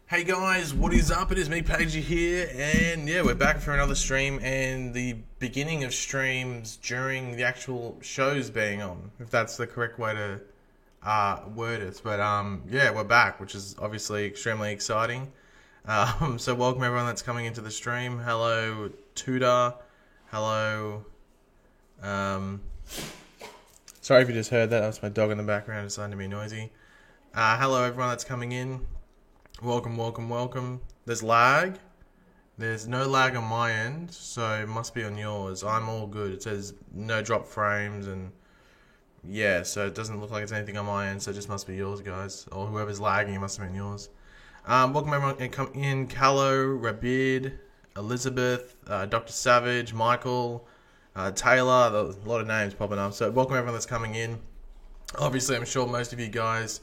Hey guys, what is up? It is me, Pagey here, and yeah, we're back for another stream and the beginning of streams during the actual shows being on, if that's the correct way to word it. But yeah, we're back, which is obviously extremely exciting. So welcome everyone that's coming into the stream. Hello, Tudor. Hello. Sorry if you just heard that. That's my dog in the background deciding to be noisy. Hello everyone that's coming in. Welcome, welcome, welcome. There's lag. There's no lag on my end, so it must be on yours. I'm all good. It says no drop frames, and yeah, so it doesn't look like it's anything on my end, so it just must be yours, guys. Or whoever's lagging, it must have been yours. Welcome everyone, and come in. Callow, Rabid, Elizabeth, Dr. Savage, Michael, Taylor. A lot of names popping up. So welcome everyone that's coming in. Obviously, I'm sure most of you guys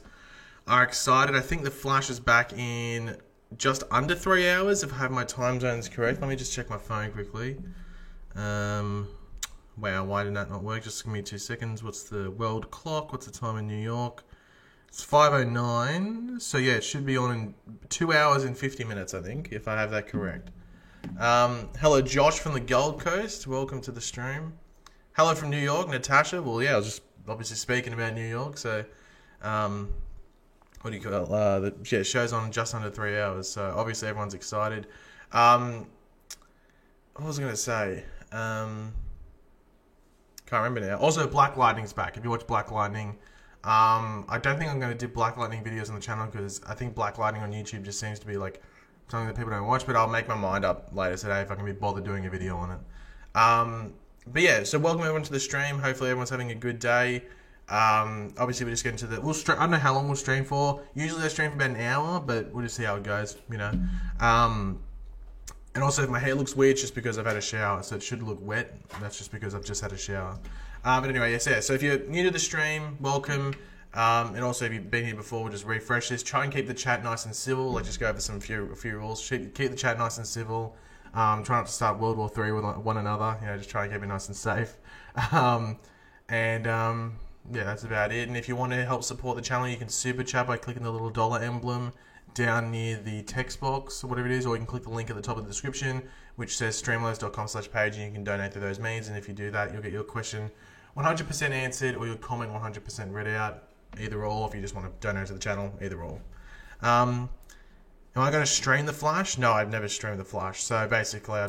are excited. I think the Flash is back in just under 3 hours, if I have my time zones correct. Let me just check my phone quickly. Wow, why did that not work? Just give me 2 seconds. What's the world clock? What's the time in New York? It's 5:09. So yeah, it should be on in 2 hours and 50 minutes, I think, if I have that correct. Hello, Josh from the Gold Coast. Welcome to the stream. Hello from New York, Natasha. Well, yeah, I was just obviously speaking about New York, so what do you call it? The show's on just under 3 hours, so obviously everyone's excited. What was I going to say? Can't remember now. Also, Black Lightning's back. If you watch Black Lightning, I don't think I'm going to do Black Lightning videos on the channel because I think Black Lightning on YouTube just seems to be like something that people don't watch, but I'll make my mind up later today if I can be bothered doing a video on it. But yeah, so welcome everyone to the stream. Hopefully everyone's having a good day. Obviously we're just getting to the, I don't know how long we'll stream for. Usually I stream for about an hour, but we'll just see how it goes, you know. And also if my hair looks weird, it's just because I've had a shower, so it should look wet. That's just because I've just had a shower. But anyway, yes, yeah. So if you're new to the stream, welcome. And also if you've been here before, we'll just refresh this. Try and keep the chat nice and civil. Like just go over a few rules. Keep the chat nice and civil. Try not to start World War III with one another. You know, just try and keep it nice and safe. Yeah, that's about it. And if you want to help support the channel, you can super chat by clicking the little dollar emblem down near the text box or whatever it is, or you can click the link at the top of the description, which says streamlabs.com/page, and you can donate to those means. And if you do that, you'll get your question 100% answered, or your comment 100% read out. Either or, if you just want to donate to the channel, either or. Am I going to stream the Flash? No, I've never streamed the Flash. So basically,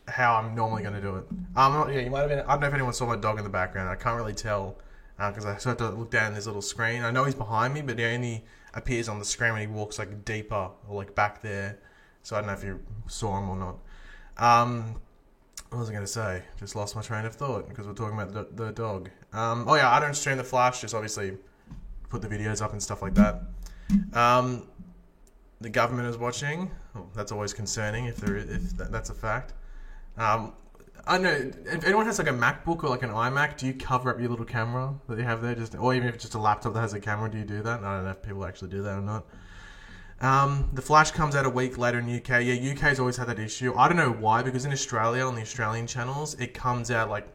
how I'm normally going to do it. Yeah, you might have been. I don't know if anyone saw my dog in the background. I can't really tell because I have to look down this little screen. I know he's behind me, but he only appears on the screen when he walks like deeper or like back there. So I don't know if you saw him or not. What was I going to say? Just lost my train of thought because we're talking about the dog. Oh yeah, I don't stream the Flash. Just obviously put the videos up and stuff like that. The government is watching. Oh, that's always concerning if that's a fact. I don't know, if anyone has like a MacBook or like an iMac, do you cover up your little camera that you have there? Or even if it's just a laptop that has a camera, do you do that? I don't know if people actually do that or not. The Flash comes out a week later in UK. Yeah, UK's always had that issue. I don't know why, because in Australia, on the Australian channels, it comes out like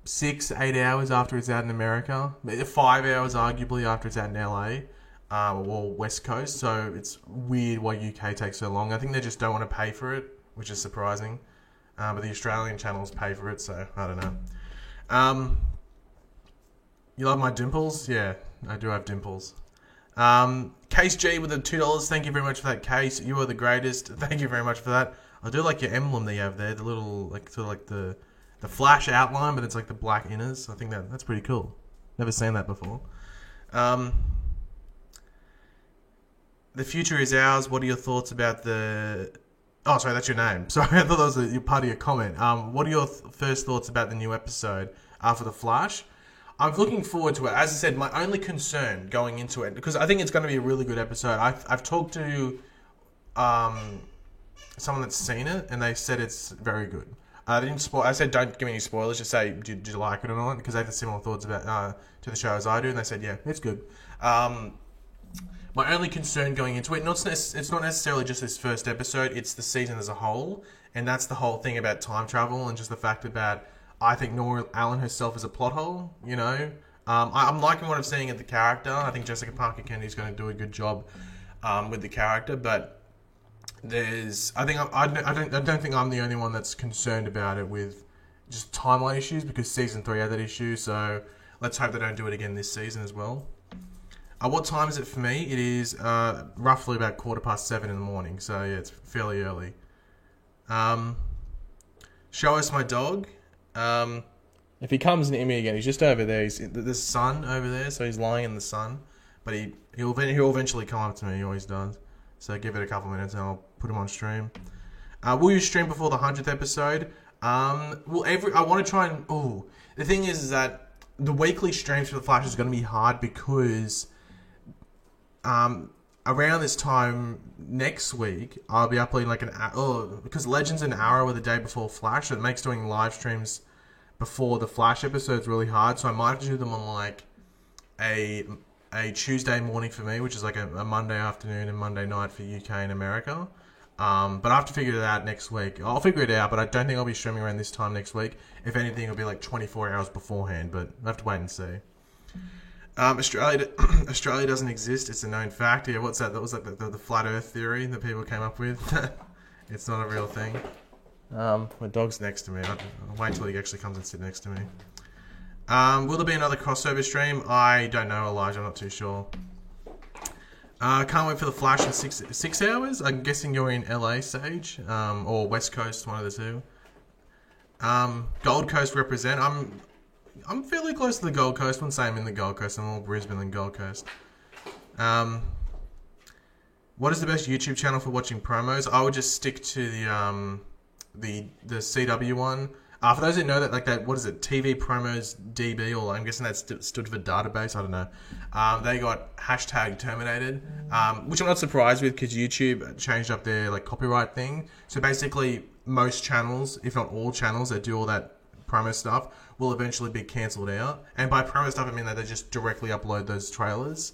6-8 hours after it's out in America. 5 hours arguably after it's out in LA. Or West Coast. So it's weird why UK takes so long. I think they just don't want to pay for it, which is surprising. But the Australian channels pay for it, so I don't know. You love my dimples? Yeah, I do have dimples. Case G with the $2. Thank you very much for that, Case. You are the greatest. Thank you very much for that. I do like your emblem that you have there, the little like sort of like the Flash outline, but it's like the black inners. I think that's pretty cool. Never seen that before. The future is ours. What are your thoughts about the... Oh, sorry, that's your name. Sorry, I thought that was part of your comment. What are your first thoughts about the new episode after The Flash? I'm looking forward to it. As I said, my only concern going into it, because I think it's going to be a really good episode. I've talked to someone that's seen it, and they said it's very good. I said don't give me any spoilers. Just say did you like it or not? Because they have similar thoughts about to the show as I do, and they said yeah, it's good. My only concern going into it, it's not necessarily just this first episode, it's the season as a whole, and that's the whole thing about time travel and just the fact about, I think Nora Allen herself is a plot hole, you know? I'm liking what I'm seeing of the character. I think Jessica Parker Kennedy's going to do a good job with the character, but I don't think I'm the only one that's concerned about it with just timeline issues, because season 3 had that issue. So let's hope they don't do it again this season as well. What time is it for me? It is roughly about 7:15 in the morning. So yeah, it's fairly early. Show us my dog. If he comes near me again, he's just over there. He's the sun over there, so he's lying in the sun. But he'll eventually come up to me. He always does. So give it a couple minutes and I'll put him on stream. Will you stream before the 100th episode? I want to try and... the thing is that the weekly streams for The Flash is going to be hard because around this time next week, I'll be uploading like because Legends and Arrow are the day before Flash, so it makes doing live streams before the Flash episodes really hard. So I might have to do them on like a Tuesday morning for me, which is like a Monday afternoon and Monday night for UK and America. But I have to figure it out next week. I'll figure it out, but I don't think I'll be streaming around this time next week. If anything, it'll be like 24 hours beforehand, but I have to wait and see. Australia doesn't exist. It's a known fact. Yeah, what's that? That was like the flat Earth theory that people came up with. It's not a real thing. My dog's next to me. I'll wait till he actually comes and sit next to me. Will there be another crossover stream? I don't know, Elijah. I'm not too sure. Can't wait for the Flash in 6 hours. I'm guessing you're in LA, Sage, or West Coast, one of the two. Gold Coast represent. I'm fairly close to the Gold Coast. I wouldn't say I'm in the Gold Coast. I'm more Brisbane than Gold Coast. What is the best YouTube channel for watching promos? I would just stick to the CW one. For those that know that, like that, what is it? TV Promos DB, or I'm guessing that stood for database. I don't know. They got #terminated, which I'm not surprised with because YouTube changed up their like copyright thing. So basically, most channels, if not all channels that do all that promo stuff, will eventually be cancelled out. And by promo stuff, I mean that they just directly upload those trailers.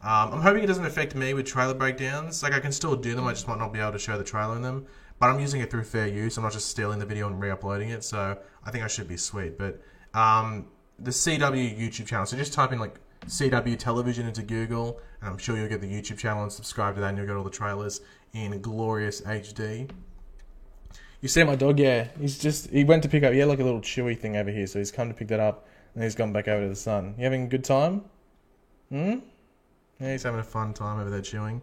I'm hoping it doesn't affect me with trailer breakdowns. Like I can still do them, I just might not be able to show the trailer in them. But I'm using it through fair use. I'm not just stealing the video and re-uploading it. So I think I should be sweet. But the CW YouTube channel. So just type in like CW television into Google, and I'm sure you'll get the YouTube channel and subscribe to that, and you'll get all the trailers in glorious HD. You see my dog? Yeah, he went to pick up. He had like a little chewy thing over here, so he's come to pick that up, and he's gone back over to the sun. You having a good time? Yeah, he's having a fun time over there chewing.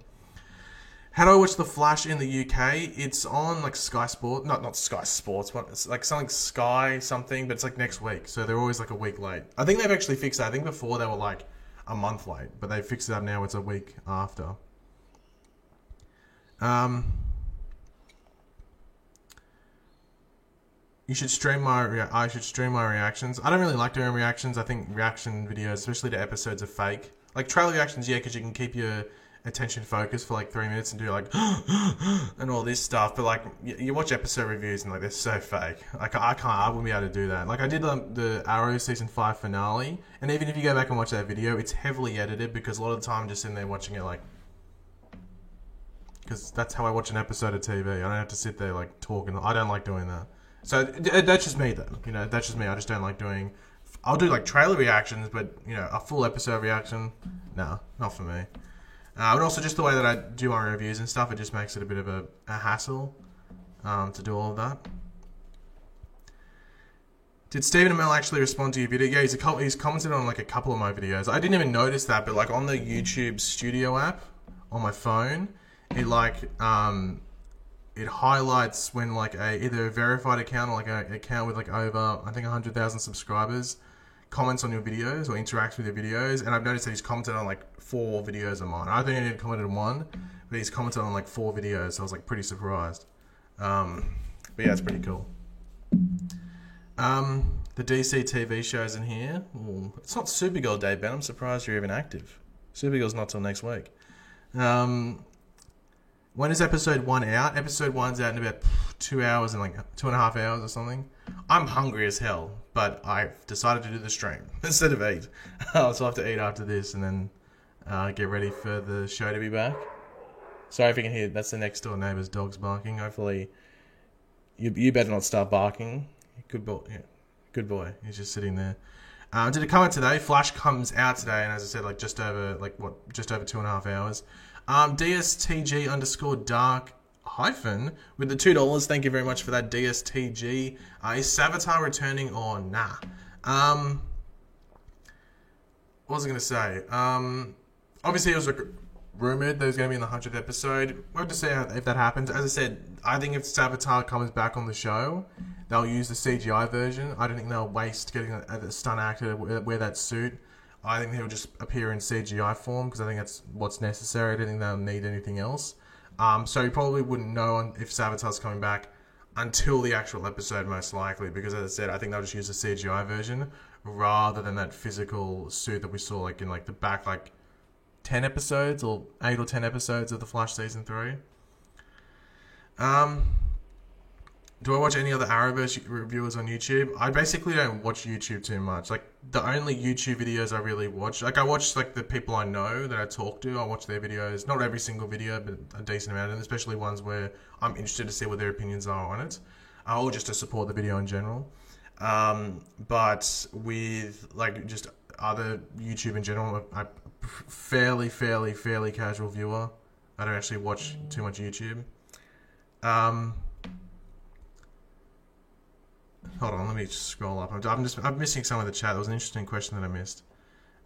How do I watch The Flash in the UK? It's on like Sky Sport, not Sky Sports, but it's like something Sky something, but it's like next week, so they're always like a week late. I think they've actually fixed that. I think before they were like a month late, but they fixed it up now. It's a week after. I should stream my reactions. I don't really like doing reactions. I think reaction videos, especially to episodes, are fake. Like trailer reactions, yeah, because you can keep your attention focused for like 3 minutes and do like and all this stuff. But like you watch episode reviews and like they're so fake. Like I wouldn't be able to do that. Like I did the Arrow season 5 finale, and even if you go back and watch that video, it's heavily edited because a lot of the time I'm just sitting there watching it like, because that's how I watch an episode of TV. I don't have to sit there like talking. I don't like doing that. So that's just me though. You know, that's just me. I just don't like doing. I'll do like trailer reactions, but you know, a full episode reaction, no, not for me. But also just the way that I do my reviews and stuff, it just makes it a bit of a hassle to do all of that. Did Stephen Amell actually respond to your video? Yeah, he's commented on like a couple of my videos. I didn't even notice that, but like on the YouTube Studio app on my phone, it like it highlights when like either a verified account or like an account with like over I think 100,000 subscribers comments on your videos or interacts with your videos, and I've noticed that he's commented on like 4 videos of mine. I think he commented on 1, but he's commented on like 4 videos, so I was like pretty surprised. But yeah, it's pretty cool. The DC TV show's in here. Ooh, it's not Supergirl Day, Ben. I'm surprised you're even active. Supergirl's not till next week. When is episode 1 out? Episode 1's out in about 2 hours and like 2.5 hours or something. I'm hungry as hell, but I've decided to do the stream instead of eat. So I'll have to eat after this and then get ready for the show to be back. Sorry if you can hear, that's the next door neighbour's dogs barking. Hopefully, you better not start barking. Good boy. Yeah. Good boy. He's just sitting there. Did it come out today? Flash comes out today, and as I said, like just over 2.5 hours. DSTG underscore dark hyphen with the $2. Thank you very much for that, DSTG. Is Savitar returning or nah? What was I going to say? Obviously, it was rumored that it was going to be in the 100th episode. We'll have to see if that happens. As I said, I think if Savitar comes back on the show, they'll use the CGI version. I don't think they'll waste getting a stunt actor to wear that suit. I think he'll just appear in CGI form because I think that's what's necessary. I don't think they'll need anything else. So you probably wouldn't know if Savitar's coming back until the actual episode, most likely, because as I said, I think they'll just use the CGI version rather than that physical suit that we saw like in like the back 10 episodes or 8 or 10 episodes of The Flash season 3. Do I watch any other Arrowverse reviewers on YouTube? I basically don't watch YouTube too much. Like, the only YouTube videos I really watch, like, I watch, like, the people I know that I talk to. I watch their videos. Not every single video, but a decent amount. And especially ones where I'm interested to see what their opinions are on it. Or just to support the video in general. But with, like, just other YouTube in general, I'm fairly casual viewer. I don't actually watch too much YouTube. Hold on, let me just scroll up. I'm missing some of the chat. That was an interesting question that I missed.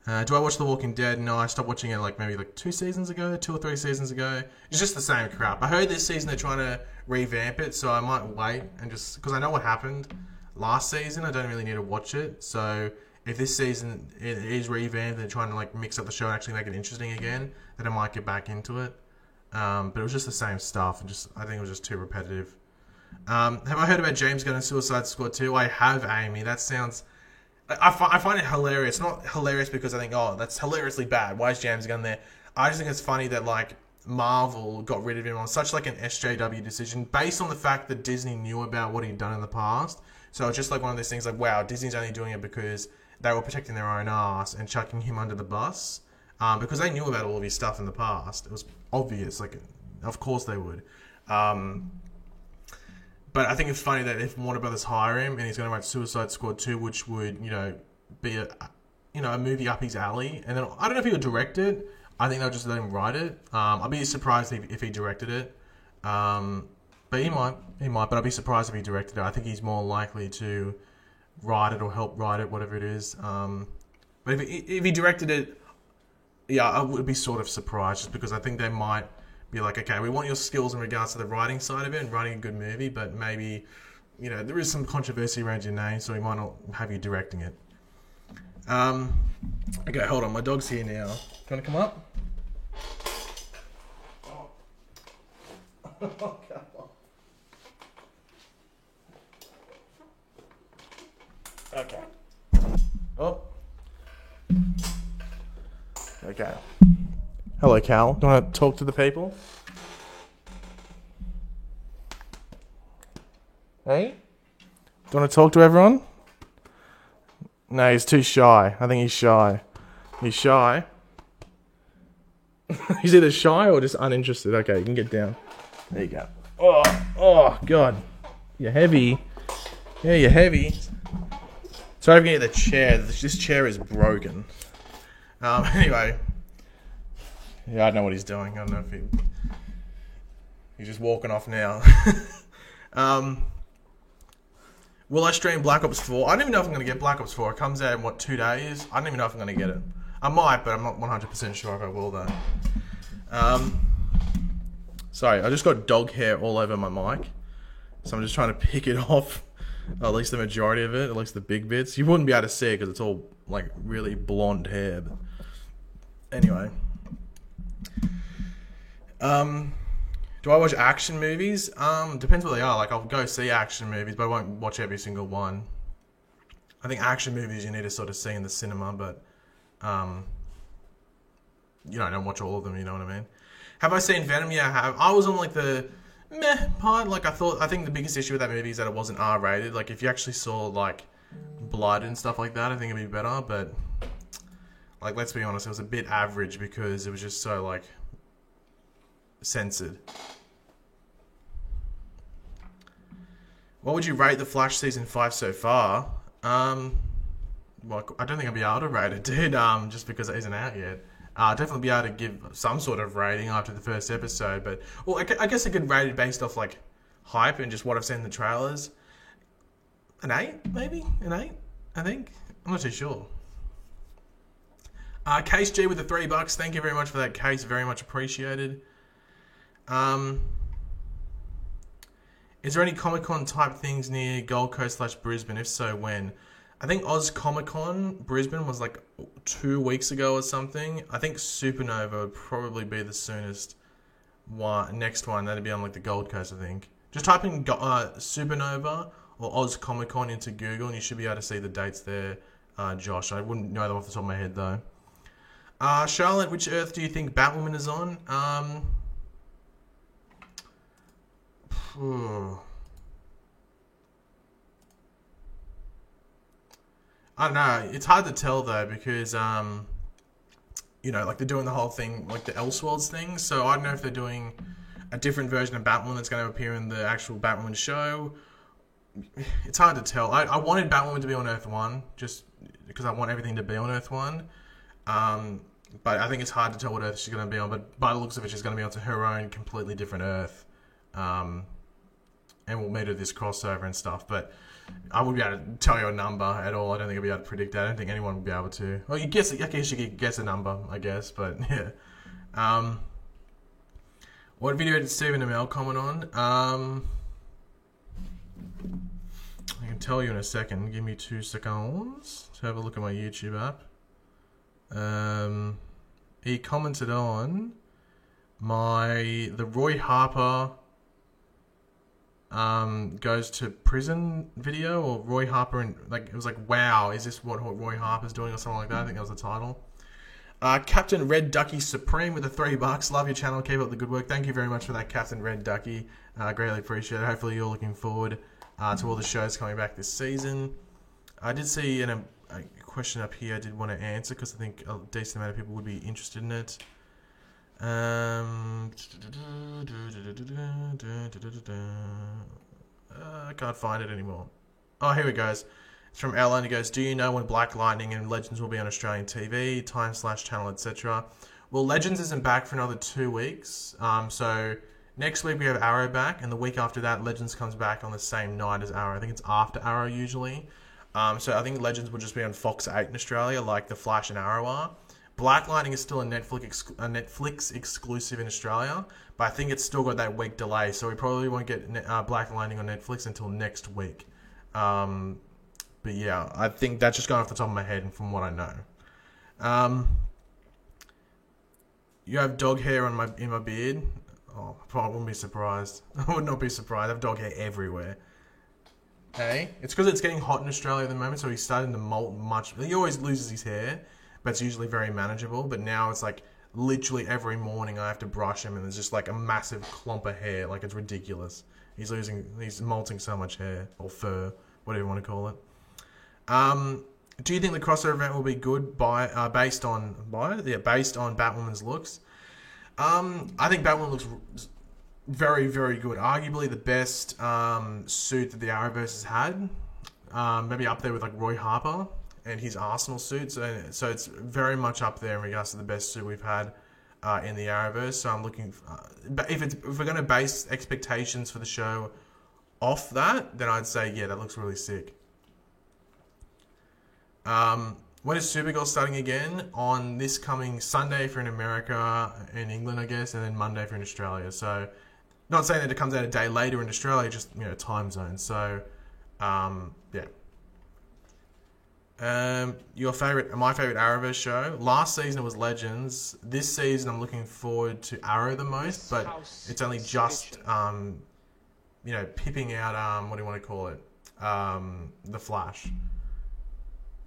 Do I watch The Walking Dead? No, I stopped watching it maybe 2 seasons ago, 2 or 3 seasons ago. It's just the same crap. I heard this season they're trying to revamp it, so I might wait and just because I know what happened last season. I don't really need to watch it. So if this season it is revamped and they're trying to mix up the show and actually make it interesting again, then I might get back into it. But it was just the same stuff, and I think it was just too repetitive. Have I heard about James Gunn and Suicide Squad 2? I have, Amy. That sounds... I find it hilarious. Not hilarious because I think, oh, that's hilariously bad. Why is James Gunn there? I just think it's funny that, Marvel got rid of him on such, an SJW decision based on the fact that Disney knew about what he'd done in the past. So it's just, one of those things wow, Disney's only doing it because they were protecting their own ass and chucking him under the bus. Because they knew about all of his stuff in the past. It was obvious. Of course they would. But I think it's funny that if Warner Brothers hire him and he's going to write Suicide Squad 2, which would, be a movie up his alley. And then I don't know if he'll direct it. I think they'll just let him write it. I'd be surprised if he directed it. But he might. But I'd be surprised if he directed it. I think he's more likely to write it or help write it, whatever it is. But if he directed it, yeah, I would be sort of surprised just because I think they might be okay, we want your skills in regards to the writing side of it and writing a good movie, but maybe, there is some controversy around your name, so we might not have you directing it. Okay, hold on, my dog's here now. Do you want to come up? Oh, come on. Okay. Oh. Okay. Hello, Cal. Do you want to talk to the people? Hey? Do you want to talk to everyone? No, he's too shy. I think he's shy. He's shy. He's either shy or just uninterested. Okay, you can get down. There you go. Oh, God. You're heavy. Yeah, you're heavy. Sorry if you can get the chair. This chair is broken. Anyway. Yeah, I don't know what he's doing. I don't know if he's just walking off now. Will I stream Black Ops 4? I don't even know if I'm going to get Black Ops 4. It comes out in, 2 days? I don't even know if I'm going to get it. I might, but I'm not 100% sure if I will, though. Sorry, I just got dog hair all over my mic. So I'm just trying to pick it off. At least the majority of it. At least the big bits. You wouldn't be able to see it because it's all, really blonde hair. But anyway. Do I watch action movies? Depends what they are. I'll go see action movies, but I won't watch every single one. I think action movies you need to sort of see in the cinema, but I don't watch all of them, you know what I mean? Have I seen Venom? Yeah, I have. I was on the meh part. I think the biggest issue with that movie is that it wasn't R-rated. If you actually saw blood and stuff like that, I think it'd be better, but let's be honest, it was a bit average because it was just so censored. What would you rate The Flash season 5 so far? Well, I don't think I'll be able to rate it, dude, just because it isn't out yet. Definitely be able to give some sort of rating after the first episode. But well, I guess I could rate it based off like hype and just what I've seen in the trailers. An 8, maybe? An 8, I think. I'm not too sure. Case G with the $3. Thank you very much for that, Case. Very much appreciated. Is there any Comic-Con type things near Gold Coast / Brisbane? If so, when? I think Oz Comic-Con Brisbane was like 2 weeks ago or something. I think Supernova would probably be the soonest one. Next one, that'd be on like the Gold Coast, I think. Just type in Supernova or Oz Comic-Con into Google and you should be able to see the dates there, Josh. I wouldn't know them off the top of my head though. Charlotte, which Earth do you think Batwoman is on? I don't know. It's hard to tell though because like they're doing the whole thing like the Elseworlds thing. So I don't know if they're doing a different version of Batwoman that's going to appear in the actual Batwoman show. It's hard to tell. I wanted Batwoman to be on Earth 1 just because I want everything to be on Earth 1. But I think it's hard to tell what Earth she's going to be on. But by the looks of it, she's going to be on to her own completely different Earth. And we'll meet at this crossover and stuff. But I wouldn't be able to tell you a number at all. I don't think I'd be able to predict that. I don't think anyone would be able to. Well, I guess you could guess a number, I guess. But, yeah. What video did Stephen Amell comment on? I can tell you in a second. Give me 2 seconds to have a look at my YouTube app. He commented on the Roy Harper goes to prison video, or Roy Harper, and like it was like, wow, is this what Roy Harper's doing or something like that? I think that was the title. Captain Red Ducky Supreme with the $3. Love your channel, keep up the good work. Thank you very much for that, Captain Red Ducky. Greatly appreciate it. Hopefully you're looking forward to all the shows coming back this season. I did see a question up here I did want to answer because I think a decent amount of people would be interested in it. I can't find it anymore. Oh, here it goes. It's from Ellen. It goes, do you know when Black Lightning and Legends will be on Australian TV, time/channel, etc.? Well, Legends isn't back for another 2 weeks. So next week we have Arrow back, and the week after that, Legends comes back on the same night as Arrow. I think it's after Arrow usually. So I think Legends will just be on Fox 8 in Australia, like The Flash and Arrow are. Black Lightning is still a Netflix exclusive in Australia, but I think it's still got that week delay, so we probably won't get Black Lightning on Netflix until next week. But yeah, I think that's just going off the top of my head and from what I know. You have dog hair in my beard? Oh, I wouldn't be surprised. I would not be surprised. I have dog hair everywhere. Hey, it's because it's getting hot in Australia at the moment, so he's starting to molt much. He always loses his hair, but it's usually very manageable. But now it's like literally every morning I have to brush him, and there's just like a massive clump of hair. Like it's ridiculous. He's molting so much hair or fur, whatever you want to call it. Do you think the crossover event will be good based on Batwoman's looks? I think Batwoman looks very, very good. Arguably the best suit that the Arrowverse has had. Maybe up there with like Roy Harper and his Arsenal suit. So it's very much up there in regards to the best suit we've had in the Arrowverse. So I'm looking. If we're going to base expectations for the show off that, then I'd say yeah, that looks really sick. When is Supergirl starting again? On this coming Sunday if you're in America, in England, I guess, and then Monday if you're in Australia. So, not saying that it comes out a day later in Australia, just time zone. So, yeah. My favorite Arrowverse show. Last season it was Legends. This season I'm looking forward to Arrow the most, but it's only just pipping out what do you want to call it? The Flash.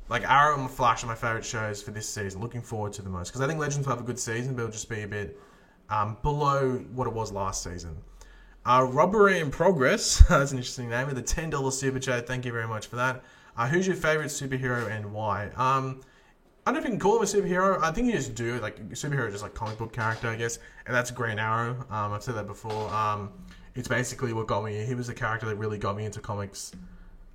Like Arrow and Flash are my favourite shows for this season. Looking forward to the most. Because I think Legends will have a good season, but it'll just be a bit below what it was last season. Robbery in Progress. That's an interesting name. With a $10 super chat. Thank you very much for that. Who's your favourite superhero and why? I don't know if you can call him a superhero. I think you just do. Like, superhero is just like comic book character, I guess. And that's Green Arrow. I've said that before. It's basically what got me. He was the character that really got me into comics.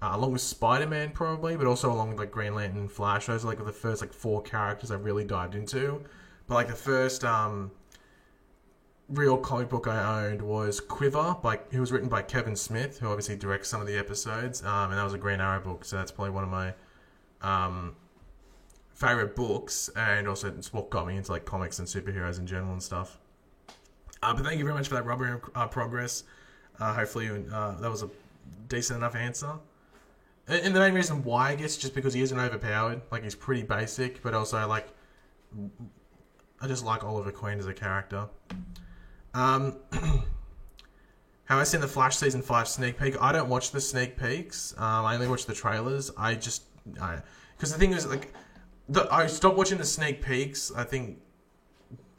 Along with Spider-Man probably, but also along with like Green Lantern and Flash. Those are like the first 4 characters I really dived into. But like the first real comic book I owned was Quiver, it was written by Kevin Smith, who obviously directs some of the episodes, and that was a Green Arrow book, so that's probably one of my favorite books, and also it's what got me into like comics and superheroes in general and stuff. But thank you very much for that, Rubber Progress. Hopefully that was a decent enough answer. And the main reason why, I guess, just because he isn't overpowered. Like, he's pretty basic, but also, like, I just like Oliver Queen as a character. Have I seen the Flash Season 5 sneak peek? I don't watch the sneak peeks. I only watch the trailers. Because the thing is, like, I stopped watching the sneak peeks, I think,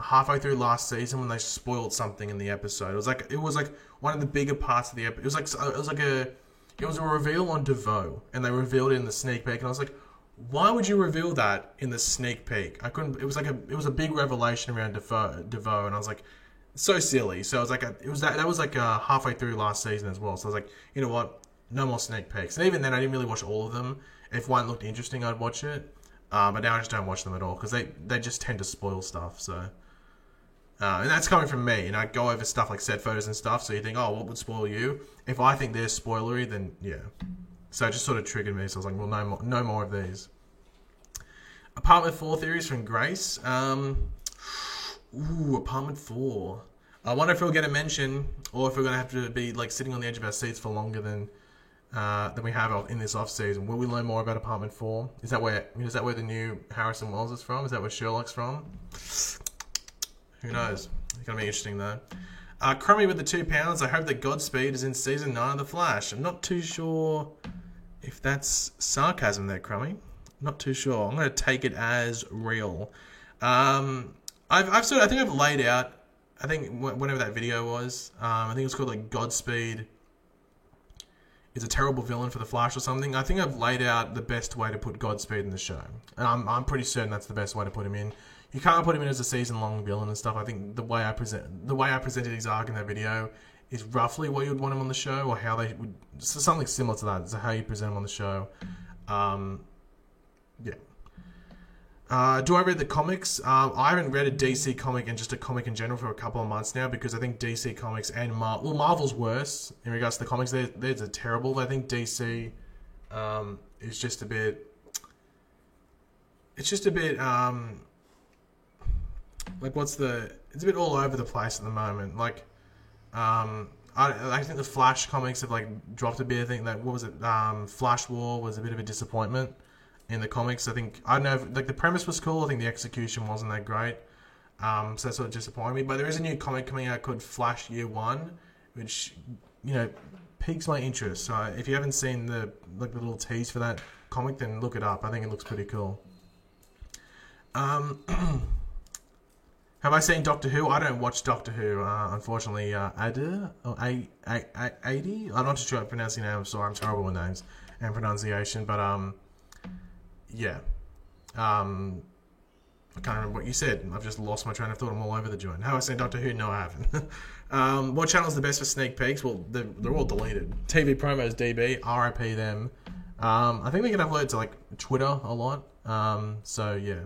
halfway through last season when they spoiled something in the episode. It was like one of the bigger parts of the episode. It was a reveal on DeVoe, and they revealed it in the sneak peek, and I was like, why would you reveal that in the sneak peek? It was a big revelation around DeVoe, and I was like, so silly. So I was like, that was halfway through last season as well. So I was like, you know what, no more sneak peeks. And even then, I didn't really watch all of them. If one looked interesting, I'd watch it. But now I just don't watch them at all because they just tend to spoil stuff. So. And that's coming from me, and I go over stuff like set photos and stuff, so you think, oh, what would spoil you? If I think they're spoilery, then yeah. So it just sort of triggered me, so I was like, well, no more of these. Apartment 4 theories from Grace. Apartment 4. I wonder if we'll get a mention, or if we're going to have to be like sitting on the edge of our seats for longer than we have in this off-season. Will we learn more about Apartment 4? Is that where the new Harrison Wells is from? Is that where Sherlock's from? Who knows? It's going to be interesting, though. Crummy with the £2. I hope that Godspeed is in Season 9 of The Flash. I'm not too sure if that's sarcasm there, Crummy. Not too sure. I'm going to take it as real. I think I've laid out, I think whenever that video was, I think it was called like Godspeed is a terrible villain for The Flash or something. I think I've laid out the best way to put Godspeed in the show. And I'm pretty certain that's the best way to put him in. You can't put him in as a season-long villain and stuff. I think the way I presented his arc in that video is roughly what you'd want him on the show, or how they would, something similar to that. So how you present him on the show. Yeah. Do I read the comics? I haven't read a DC comic and just a comic in general for a couple of months now, because I think DC comics and Marvel's worse in regards to the comics. They're terrible. I think DC is just a bit. It's just a bit. It's a bit all over the place at the moment. Like, I think the Flash comics have like dropped a bit. I think that, what was it? Flash War was a bit of a disappointment in the comics. I don't know if, like, the premise was cool. I think the execution wasn't that great. So that sort of disappointed me. But there is a new comic coming out called Flash Year One, which, you know, piques my interest. So if you haven't seen the little tease for that comic, then look it up. I think it looks pretty cool. Have I seen Doctor Who? I don't watch Doctor Who, unfortunately. Ada? Or Adi? I'm not too sure how to pronounce your name. I'm sorry, I'm terrible with names and pronunciation. But, yeah. I can't remember what you said. I've just lost my train of thought. I'm all over the joint. Have I seen Doctor Who? No, I haven't. What channel is the best for sneak peeks? Well, they're all deleted. TV Promos DB, RIP them. I think they can upload to, like, Twitter a lot. So, yeah.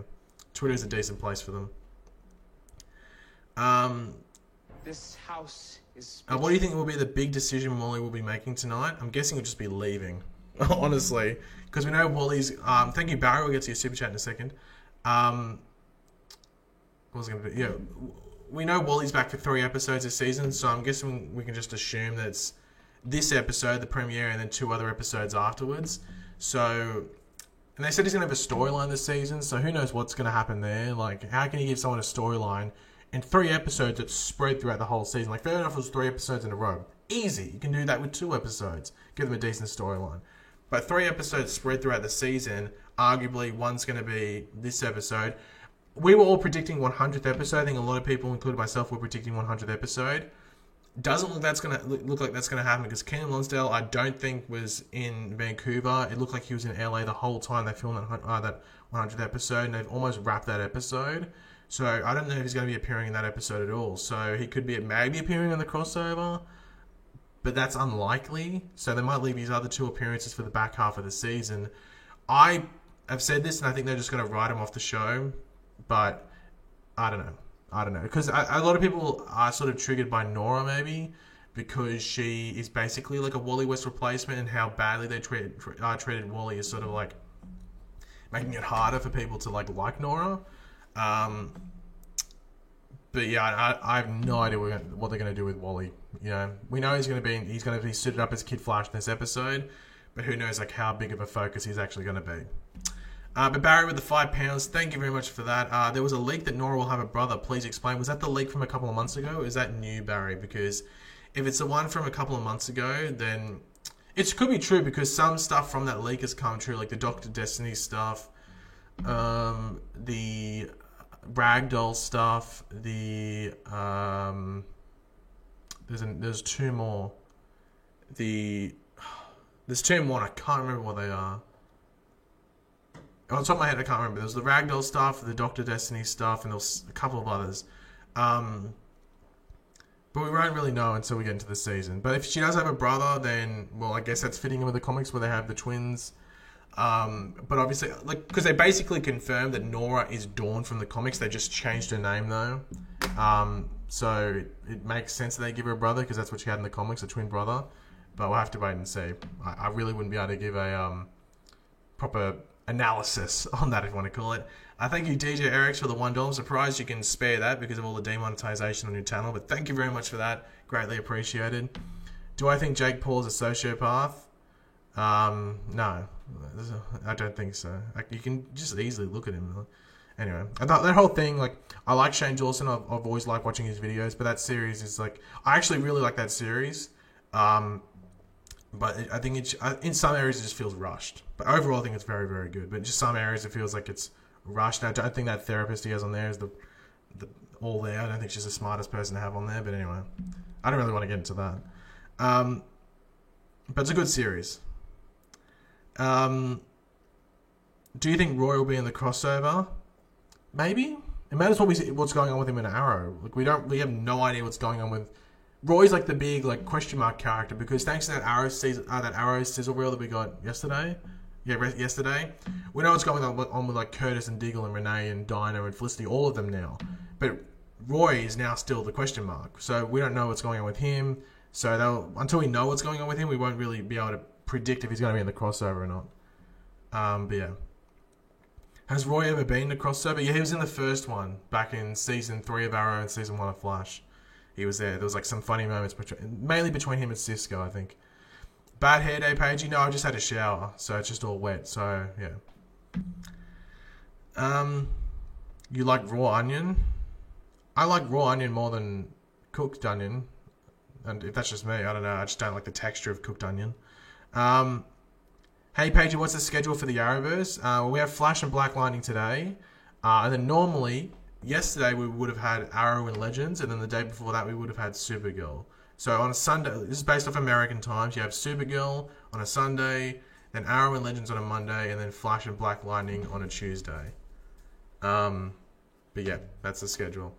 Twitter is a decent place for them. This house is. What do you think will be the big decision Wally will be making tonight? I'm guessing he'll just be leaving, honestly, because we know Wally's. Thank you, Barry. We'll get to your super chat in a second. What was it going to be? Yeah, we know Wally's back for 3 episodes this season, so I'm guessing we can just assume that it's this episode, the premiere, and then 2 other episodes afterwards. So. And they said he's going to have a storyline this season, so who knows what's going to happen there. Like, how can you give someone a storyline in 3 episodes that's spread throughout the whole season? Like, fair enough, it was 3 episodes in a row. Easy. You can do that with 2 episodes. Give them a decent storyline. But 3 episodes spread throughout the season, arguably one's going to be this episode. We were all predicting 100th episode. I think a lot of people, including myself, were predicting 100th episode. Doesn't look like that's going to happen, because Kenan Lonsdale, I don't think, was in Vancouver. It looked like he was in LA the whole time they filmed that 100th episode, and they've almost wrapped that episode. So I don't know if he's going to be appearing in that episode at all. So he could be maybe appearing in the crossover, but that's unlikely. So they might leave his other 2 appearances for the back half of the season. I have said this, and I think they're just going to write him off the show. But I don't know. I don't know. Because a lot of people are sort of triggered by Nora, maybe, because she is basically like a Wally West replacement, and how badly they treated Wally is sort of like making it harder for people to like Nora. But yeah, I have no idea what they're going to do with Wally. You know, we know he's going to be suited up as Kid Flash in this episode, but who knows like how big of a focus he's actually going to be. But Barry with the £5, thank you very much for that. There was a leak that Nora will have a brother. Please explain. Was that the leak from a couple of months ago? Or is that new, Barry? Because if it's the one from a couple of months ago, then it could be true, because some stuff from that leak has come true, like the Dr. Destiny stuff, the Ragdoll stuff, there's two more. There's two more, and I can't remember what they are. On the top of my head, I can't remember. There was the Ragdoll stuff, the Dr. Destiny stuff, and there was a couple of others. But we won't really know until we get into the season. But if she does have a brother, then, well, I guess that's fitting in with the comics where they have the twins. But obviously, like, because they basically confirmed that Nora is Dawn from the comics. They just changed her name, though. So it makes sense that they give her a brother, because that's what she had in the comics, a twin brother. But we'll have to wait and see. I really wouldn't be able to give a proper analysis on that, if you want to call it. Thank you, DJ Erics, for the $1. I'm surprised you can spare that because of all the demonetization on your channel, but thank you very much for that. Greatly appreciated. Do I think Jake Paul is a sociopath? No, I don't think so. Like, you can just easily look at him. Anyway, I thought that whole thing, like, I like Shane Dawson. I've always liked watching his videos, but that series is like, I actually really like that series. But I think in some areas it just feels rushed. But overall, I think it's very, very good. But just some areas it feels like it's rushed. I don't think that therapist he has on there is the all there. I don't think she's the smartest person to have on there. But anyway, I don't really want to get into that. But it's a good series. Do you think Roy will be in the crossover? Maybe. It matters what's going on with him in Arrow. Like, we have no idea what's going on with Roy's, like the big question mark character, because thanks to that Arrow sizzle reel that we got yesterday, yesterday, we know what's going on with like Curtis and Diggle and Renee and Dinah and Felicity, all of them now. But Roy is now still the question mark, so we don't know what's going on with him. So until we know what's going on with him, we won't really be able to predict if he's going to be in the crossover or not. But yeah. Has Roy ever been in the crossover? Yeah, he was in the first one back in season 3 of Arrow and season 1 of Flash. He was there. There was like some funny moments, mainly between him and Cisco, I think. Bad hair day, Paigey? No, I just had a shower, so it's just all wet. So yeah. You like raw onion? I like raw onion more than cooked onion, and if that's just me, I don't know. I just don't like the texture of cooked onion. Hey, Paigey, what's the schedule for the Arrowverse? We have Flash and Black Lightning today, and then normally, yesterday we would have had Arrow and Legends, and then the day before that we would have had Supergirl. So on a Sunday, this is based off American times, you have Supergirl on a Sunday, then Arrow and Legends on a Monday, and then Flash and Black Lightning on a Tuesday. But yeah, that's the schedule.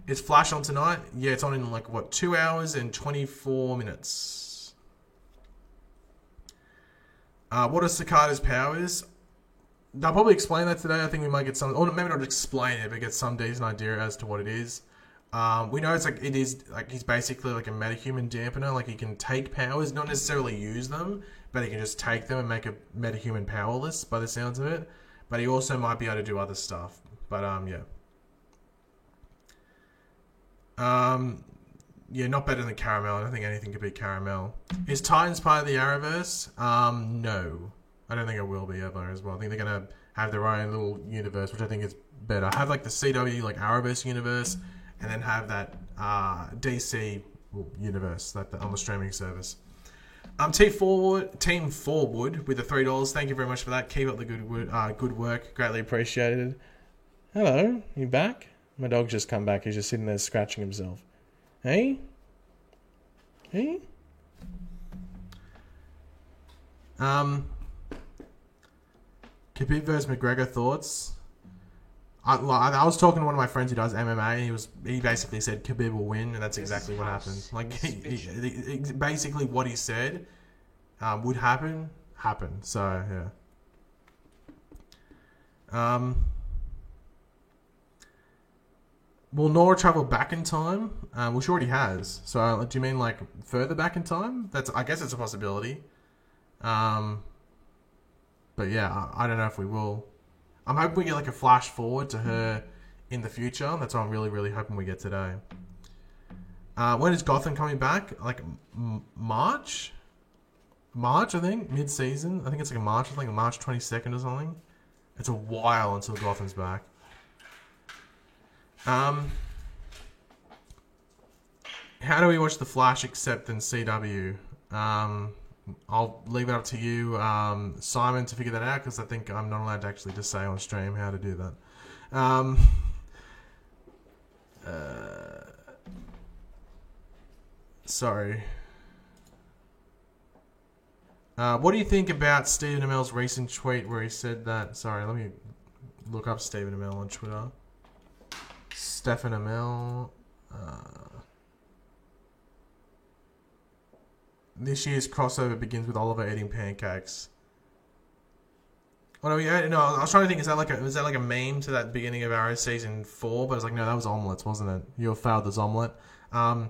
Is Flash on tonight? Yeah, it's on in 2 hours and 24 minutes. What are Cicada's powers? They'll probably explain that today. I think we might get some, or maybe not explain it, but get some decent idea as to what it is. We know he's basically like a metahuman dampener. Like, he can take powers, not necessarily use them, but he can just take them and make a metahuman powerless by the sounds of it. But he also might be able to do other stuff. But yeah. Yeah, not better than Caramel. I don't think anything could beat Caramel. Is Titans part of the Arrowverse? No. I don't think it will be ever as well. I think they're going to have their own little universe, which I think is better. Have like the CW, Arrowverse universe, and then have that DC universe on the streaming service. Team Forward with the $3. Thank you very much for that. Keep up the good work. Greatly appreciated. Hello, you back? My dog's just come back. He's just sitting there scratching himself. Hey? Hey? Khabib versus McGregor thoughts? I was talking to one of my friends who does MMA, and he basically said Khabib will win, and that's exactly what happened. Basically what he said would happen. So yeah. will Nora travel back in time? Well, she already has. So, do you mean like further back in time? I guess it's a possibility. But yeah, I don't know if we will. I'm hoping we get like a flash forward to her in the future. That's what I'm really, really hoping we get today. When is Gotham coming back? Like March? March, I think. Mid-season. I think it's like March. I think March 22nd or something. It's a while until Gotham's back. How do we watch The Flash except in CW? I'll leave it up to you, Simon, to figure that out, because I think I'm not allowed to actually just say on stream how to do that. Sorry. What do you think about Stephen Amell's recent tweet where he said that... Sorry, let me look up Stephen Amell on Twitter. Stephen Amell... This year's crossover begins with Oliver eating pancakes. Oh no, yeah, no. I was trying to think. Is that like a meme to that beginning of Arrow season 4? But I was like, no, that was omelets, wasn't it? You have failed as omelet. I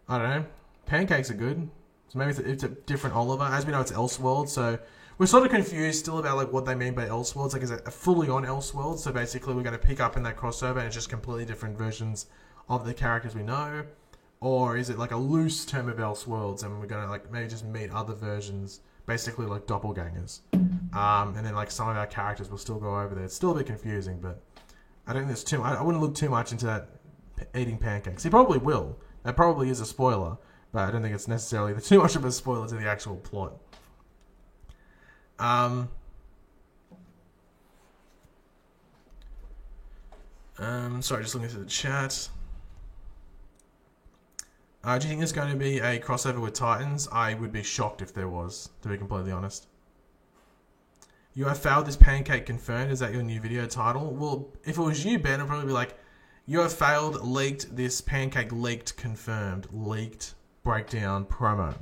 don't know. Pancakes are good. So maybe it's a different Oliver. As we know, it's Elseworld. So we're sort of confused still about like what they mean by Elseworlds. Like, is it a fully on Elseworld? So basically, we're going to pick up in that crossover, and it's just completely different versions of the characters we know. Or is it like a loose term of Elseworlds, and we're gonna like maybe just meet other versions, basically like doppelgangers, and then like some of our characters will still go over there. It's still a bit confusing, but I don't think there's too. I wouldn't look too much into that eating pancakes. He probably will. That probably is a spoiler, but I don't think it's necessarily too much of a spoiler to the actual plot. Sorry, just looking through the chat. Do you think there's going to be a crossover with Titans? I would be shocked if there was, to be completely honest. You have failed this pancake confirmed. Is that your new video title? Well, if it was you, Ben, I'd probably be like, you have failed, leaked, this pancake leaked, confirmed, leaked, breakdown, promo.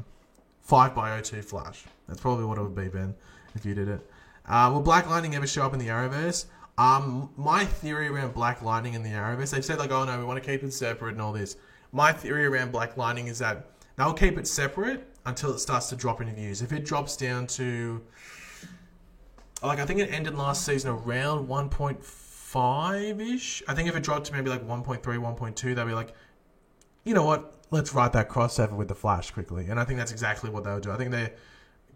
5x02 Flash. That's probably what it would be, Ben, if you did it. Will Black Lightning ever show up in the Arrowverse? My theory around Black Lightning in the Arrowverse, they've said like, oh no, we want to keep it separate and all this. My theory around Black Lightning is that they'll keep it separate until it starts to drop in views. If it drops down to, like, I think it ended last season around 1.5-ish. I think if it dropped to maybe like 1.3, 1.2, they'll be like, you know what? Let's write that crossover with The Flash quickly. And I think that's exactly what they'll do. I think they're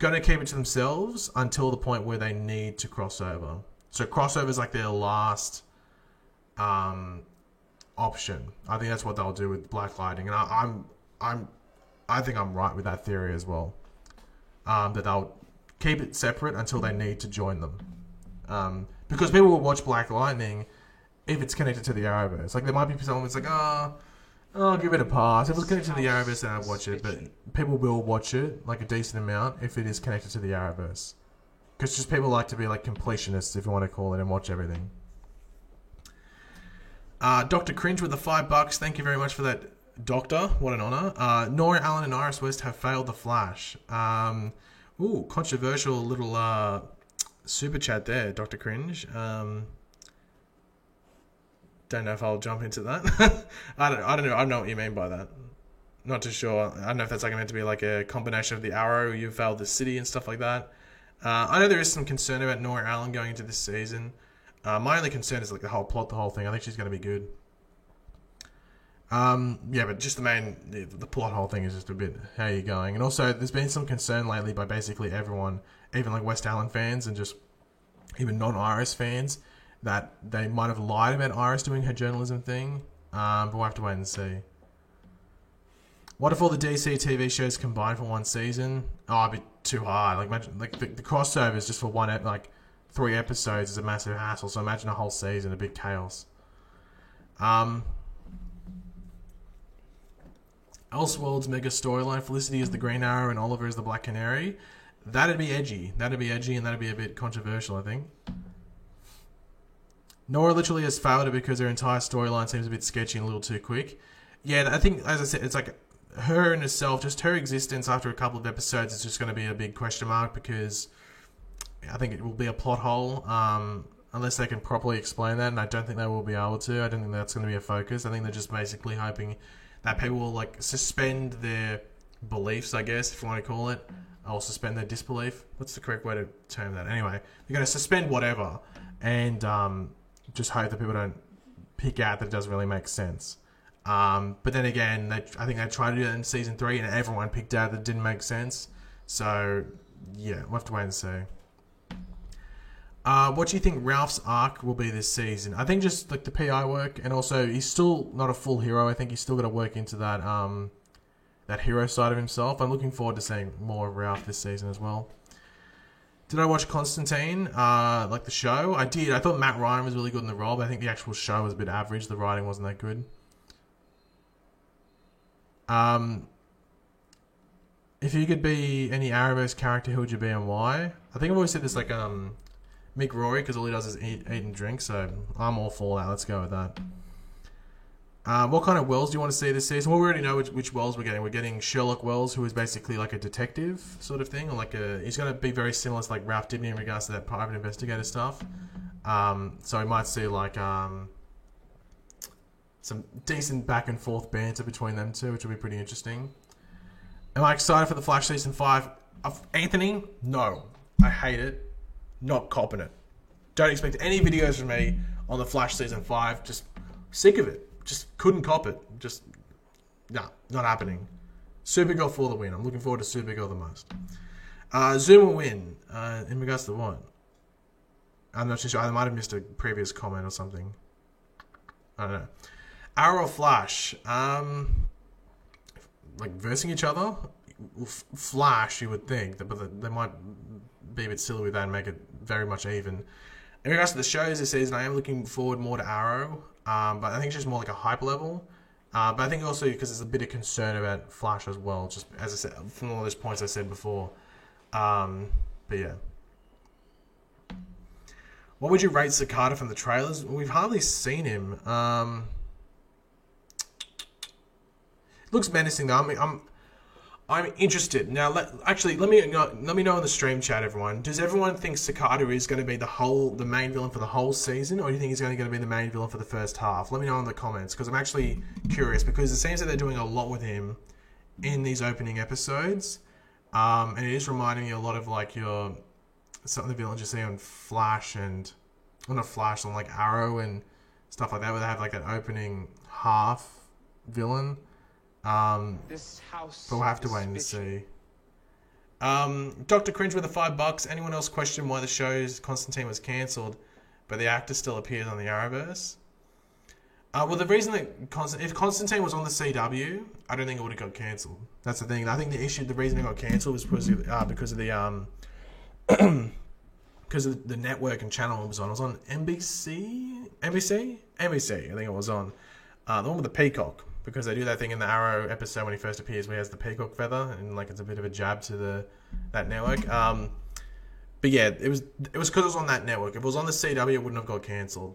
going to keep it to themselves until the point where they need to cross over. So crossover is like their last option. I think that's what they'll do with Black Lightning, and I think I'm right with that theory as well. That they'll keep it separate until they need to join them, because people will watch Black Lightning if it's connected to the Arrowverse. Like there might be someone that's like, I'll give it a pass. If it's connected to the Arrowverse, then I'll watch it. But people will watch it like a decent amount if it is connected to the Arrowverse, because just people like to be like completionists, if you want to call it, and watch everything. Dr. Cringe with the $5. Thank you very much for that, Doctor. What an honor. Nora Allen and Iris West have failed The Flash. Controversial little super chat there, Dr. Cringe. Don't know if I'll jump into that. I don't know. I don't know what you mean by that. Not too sure. I don't know if that's like meant to be like a combination of the Arrow, you failed the city and stuff like that. I know there is some concern about Nora Allen going into this season. My only concern is like the whole plot, the whole thing. I think she's going to be good. Yeah, but just the plot whole thing is just a bit, how are you going? And also, there's been some concern lately by basically everyone, even like West Allen fans and just even non-Iris fans, that they might have lied about Iris doing her journalism thing. But we'll have to wait and see. What if all the DC TV shows combined for one season? Oh, it'd be too hard. Like, imagine, like the crossovers just for one, like 3 episodes is a massive hassle. So imagine a whole season, a big chaos. Elseworlds mega storyline. Felicity is the Green Arrow and Oliver is the Black Canary. That'd be edgy. That'd be edgy and that'd be a bit controversial, I think. Nora literally has failed it because her entire storyline seems a bit sketchy and a little too quick. Yeah, I think, as I said, it's like her and herself, just her existence after a couple of episodes is just going to be a big question mark because I think it will be a plot hole. unless they can properly explain that, and I don't think they will be able to. I don't think that's going to be a focus. I think they're just basically hoping that people will like suspend their beliefs, I guess, if you want to call it, or suspend their disbelief. What's the correct way to term that? Anyway, they're going to suspend whatever, and just hope that people don't pick out that it doesn't really make sense. But then again, I think they tried to do that in season 3, and everyone picked out that it didn't make sense. So yeah, we'll have to wait and see. What do you think Ralph's arc will be this season? I think just like the PI work, and also he's still not a full hero. I think he's still got to work into that that hero side of himself. I'm looking forward to seeing more of Ralph this season as well. Did I watch Constantine, like the show? I did. I thought Matt Ryan was really good in the role, but I think the actual show was a bit average. The writing wasn't that good. If you could be any Arrowverse character, who would you be and why? I think I've always said this, like Mick Rory, because all he does is eat and drink, so I'm all for that. Let's go with that. What kind of Wells do you want to see this season? Well, we already know which Wells we're getting. We're getting Sherlock Wells, who is basically like a detective sort of thing, or like he's going to be very similar to like Ralph Dibny in regards to that private investigator stuff. So we might see like some decent back and forth banter between them two, which will be pretty interesting. Am I excited for the Flash season 5? Anthony? No, I hate it. Not copping it. Don't expect any videos from me on the Flash season 5. Just sick of it. Just couldn't cop it. Just, nah, not happening. Supergirl for the win. I'm looking forward to Supergirl the most. Zoom will win. In regards to what? I'm not too sure. I might have missed a previous comment or something. I don't know. Arrow or Flash? Like versing each other? Flash, you would think. But they might be a bit silly with that and make it very much even. In regards to the shows this season, I am looking forward more to Arrow, but I think it's just more like a hype level. But I think also because there's a bit of concern about Flash as well, just as I said, from all those points I said before. But yeah. What would you rate Cicada from the trailers? We've hardly seen him. Looks menacing though. I'm interested. Now, let me know in the stream chat, everyone. Does everyone think Cicada is going to be the main villain for the whole season, or do you think he's going to be the main villain for the first half? Let me know in the comments, because I'm actually curious, because it seems that they're doing a lot with him in these opening episodes, and it is reminding me a lot of like some of the villains you see on Flash and, well, not Flash, on like Arrow and stuff like that, where they have like an opening half villain. This house, but we'll have to wait and see. Dr. Cringe with the $5. Anyone else question why the show's Constantine was cancelled, but the actor still appears on the Arrowverse? Well, the reason that if Constantine was on the CW, I don't think it would have got cancelled. That's the thing. I think the reason it got cancelled was because of the because of the network and channel it was on. It was on NBC. I think it was on the one with the peacock. Because they do that thing in the Arrow episode when he first appears where he has the peacock feather, and like it's a bit of a jab to that network. But yeah, it was because it was on that network. If it was on the CW, it wouldn't have got cancelled.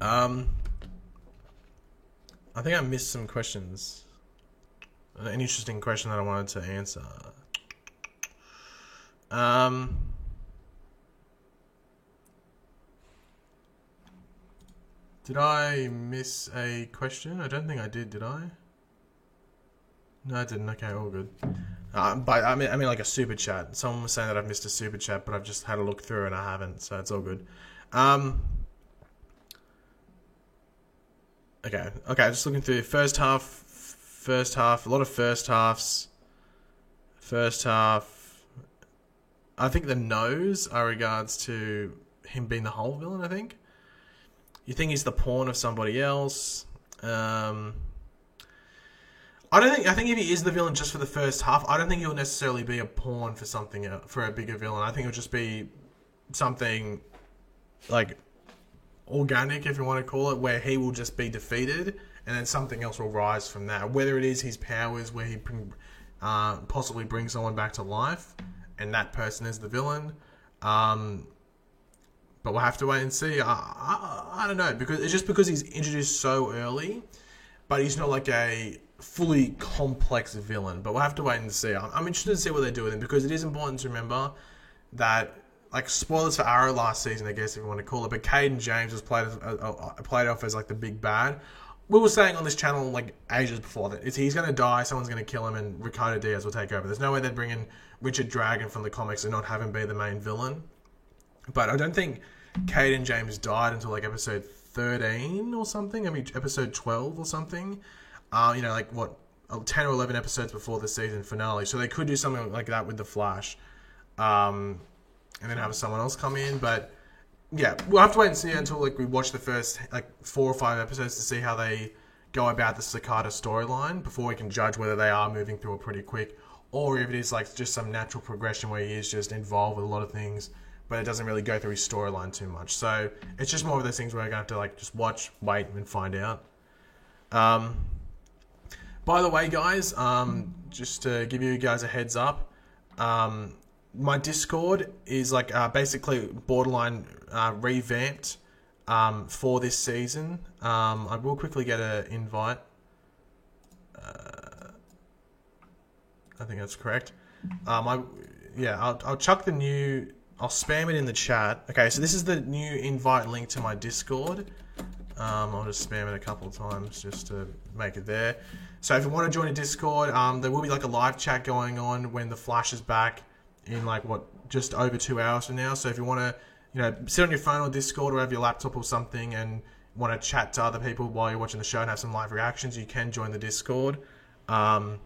I think I missed some questions. An interesting question that I wanted to answer. Did I miss a question? I don't think I did I? No, I didn't. Okay, all good. But I mean like a super chat. Someone was saying that I've missed a super chat, but I've just had a look through and I haven't, so it's all good. Okay, just looking through first half, a lot of first halves. First half, I think the no's are regards to him being the whole villain, I think. You think he's the pawn of somebody else. I think if he is the villain just for the first half, I don't think he'll necessarily be a pawn for something for a bigger villain. I think it'll just be something like organic, if you want to call it, where he will just be defeated and then something else will rise from that. Whether it is his powers, where he possibly brings someone back to life, and that person is the villain. But we'll have to wait and see. I don't know, because it's just because he's introduced so early, but he's not like a fully complex villain, but we'll have to wait and see. I'm interested to see what they do with him, because it is important to remember that, like, spoilers for Arrow last season, I guess if you want to call it, but Caden James was played off as like the big bad. We were saying on this channel like ages before that he's going to die, someone's going to kill him, and Ricardo Diaz will take over. There's no way they'd bring in Richard Dragon from the comics and not have him be the main villain. But I don't think Caden James died until like episode 13 or something, I mean episode 12 or something. Like what, 10 or 11 episodes before the season finale. So they could do something like that with the Flash, and then have someone else come in. But yeah, we'll have to wait and see until like we watch the first like 4 or 5 episodes to see how they go about the Cicada storyline before we can judge whether they are moving through it pretty quick, or if it is like just some natural progression where he is just involved with a lot of things, but it doesn't really go through his storyline too much. So it's just more of those things where we're going to have to like just watch, wait, and find out. By the way, guys, just to give you guys a heads up, my Discord is like basically borderline revamped for this season. I will quickly get an invite. I think that's correct. I'll chuck the new. I'll spam it in the chat. Okay, so this is the new invite link to my Discord. I'll just spam it a couple of times just to make it there. So if you want to join a Discord, there will be like a live chat going on when the Flash is back in like just over 2 hours from now. So if you want to, sit on your phone or Discord or have your laptop or something and want to chat to other people while you're watching the show and have some live reactions, you can join the Discord. And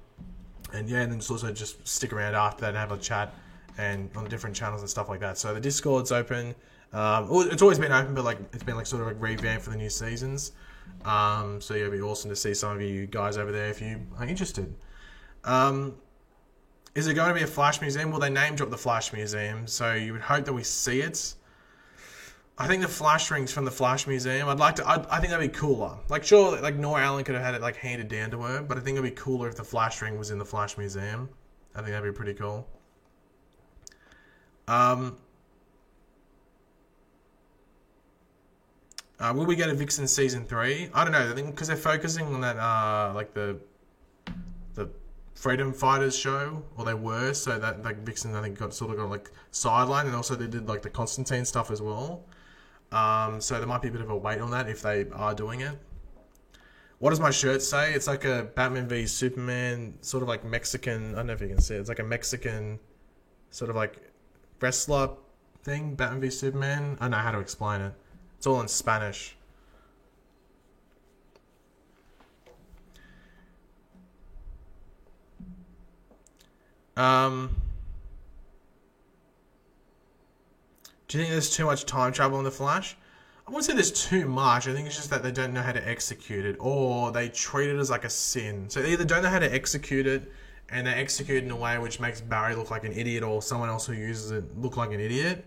then it's also just stick around after that and have a chat and on the different channels and stuff like that. So the Discord's open. It's always been open, but like it's been like sort of like revamped for the new seasons. So yeah, it'd be awesome to see some of you guys over there if you are interested. Is it going to be a Flash Museum? Well, they name dropped the Flash Museum, so you would hope that we see it. I think the Flash rings from the Flash Museum. I think that'd be cooler. Like, sure, like Nora Allen could have had it like handed down to her, but I think it'd be cooler if the Flash ring was in the Flash Museum. I think that'd be pretty cool. Will we get a Vixen season 3? I don't know. I think because they're focusing on that, like the Freedom Fighters show, or they were. So that like Vixen, I think got like sidelined, and also they did like the Constantine stuff as well. So there might be a bit of a wait on that if they are doing it. What does my shirt say? It's like a Batman v Superman, sort of like Mexican. I don't know if you can see it. It's like a Mexican, sort of like wrestler thing. Batman v Superman. I don't know how to explain it. It's all in Spanish. Do you think there's too much time travel in The Flash? I wouldn't say there's too much. I think it's just that they don't know how to execute it, or they treat it as like a sin. So they either don't know how to execute it, and they execute it in a way which makes Barry look like an idiot, or someone else who uses it look like an idiot.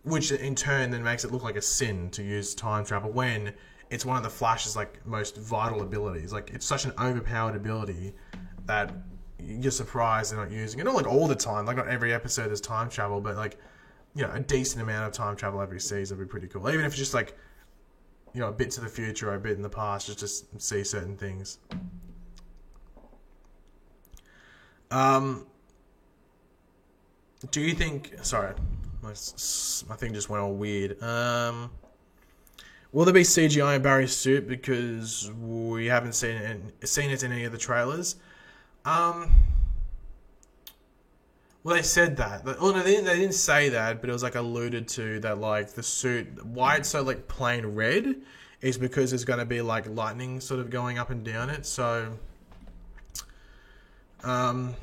Which in turn then makes it look like a sin to use time travel when it's one of the Flash's like most vital abilities. Like, it's such an overpowered ability that you're surprised they're not using it. Not like all the time, like not every episode is time travel, but like, a decent amount of time travel every season would be pretty cool. Even if it's just like, a bit to the future or a bit in the past, just to see certain things. Do you think... Sorry, my thing just went all weird. Will there be CGI in Barry's suit because we haven't seen it in any of the trailers? Well, they said that. Oh no, they didn't say that, but it was like alluded to that, like the suit, why it's so like plain red, is because there's going to be like lightning sort of going up and down it. So, I'm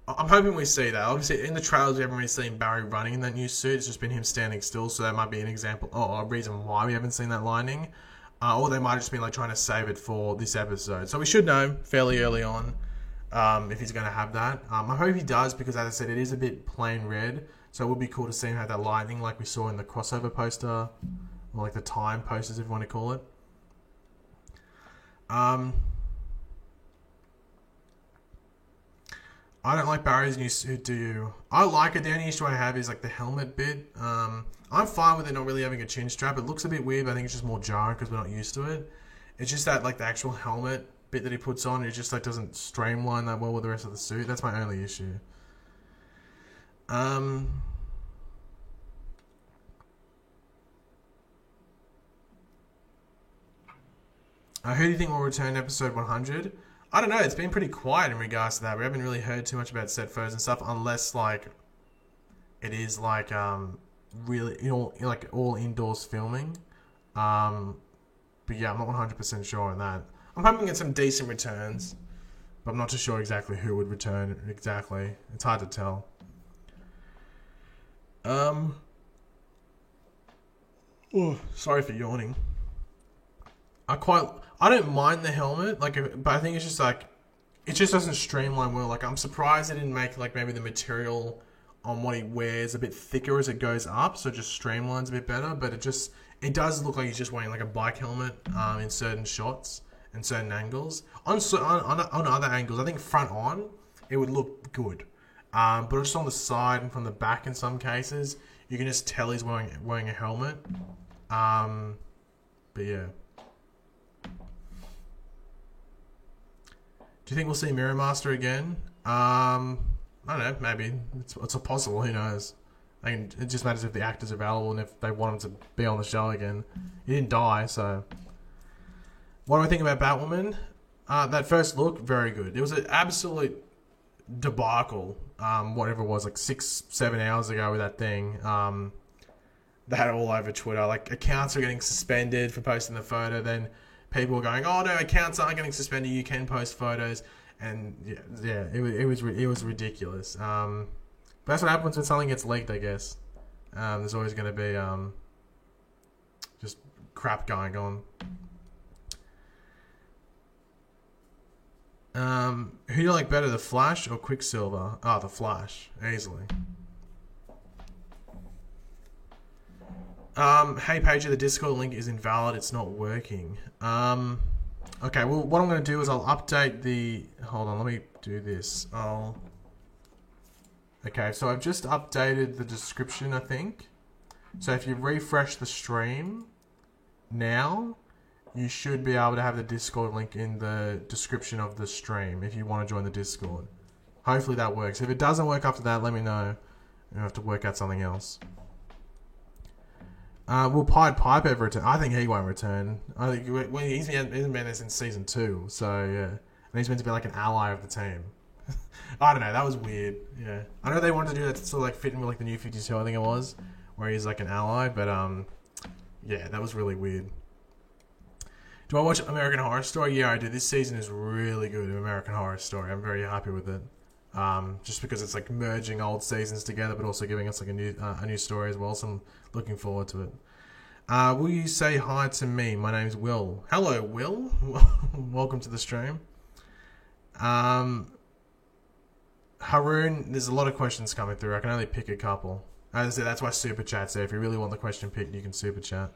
hoping we see that. Obviously, in the trailers, we haven't really seen Barry running in that new suit. It's just been him standing still. So that might be an example, or a reason why we haven't seen that lightning. Or they might have just been like trying to save it for this episode. So we should know fairly early on if he's going to have that. I hope he does, because as I said, it is a bit plain red. So it would be cool to see him have that lightning like we saw in the crossover poster, or like the time posters, if you want to call it. I don't like Barry's new suit, do you? I like it. The only issue I have is like the helmet bit. I'm fine with it not really having a chin strap. It looks a bit weird, but I think it's just more jarring because we're not used to it. It's just that like the actual helmet bit that he puts on, it just like doesn't streamline that well with the rest of the suit. That's my only issue. Who do you think will return episode 100? I don't know. It's been pretty quiet in regards to that. We haven't really heard too much about set photos and stuff, unless like it is like really like all indoors filming. But yeah, I'm not 100% sure on that. I'm hoping it's some decent returns, but I'm not too sure exactly who would return exactly. It's hard to tell. Oh, sorry for yawning. I don't mind the helmet, but I think it's just like it just doesn't streamline well. Like I'm surprised they didn't make like maybe the material on what he wears a bit thicker as it goes up, so it just streamlines a bit better. But it does look like he's just wearing like a bike helmet in certain shots and certain angles. On other angles, I think front on it would look good, but just on the side and from the back in some cases, you can just tell he's wearing a helmet. But yeah. Do you think we'll see Mirror Master again? I don't know. Maybe it's a possible. Who knows? It just matters if the actor's available and if they want him to be on the show again. He didn't die, so. What do I think about Batwoman? That first look, very good. It was an absolute debacle. Whatever it was, like 6-7 hours ago with that thing. They had it all over Twitter. Like accounts were getting suspended for posting the photo. Then people were going, "Oh no, accounts aren't getting suspended. You can post photos." And yeah, it was ridiculous. But that's what happens when something gets leaked, I guess. There's always going to be just crap going on. Who do you like better, the Flash or Quicksilver? Oh, the Flash, easily. Hey Paige, the Discord link is invalid. It's not working. Okay, well, what I'm going to do is I'll update the... Hold on, let me do this. Okay, so I've just updated the description, I think. So if you refresh the stream now, you should be able to have the Discord link in the description of the stream if you want to join the Discord. Hopefully that works. If it doesn't work after that, let me know. You'll have to work out something else. Will Pied Piper ever return? I think he won't return. I think he's been there since season 2, so yeah. And he's meant to be like an ally of the team. I don't know, that was weird. Yeah, I know they wanted to do that to sort of like fit in with like the New 52, I think it was, where he's like an ally, but yeah, that was really weird. Do I watch American Horror Story? Yeah, I do. This season is really good, American Horror Story. I'm very happy with it. Just because it's like merging old seasons together, but also giving us like a new story as well. So I'm looking forward to it. Will you say hi to me? My name's Will. Hello, Will. Welcome to the stream. Haroon, there's a lot of questions coming through. I can only pick a couple. As I said, that's why Super Chat's there. If you really want the question picked, you can Super Chat.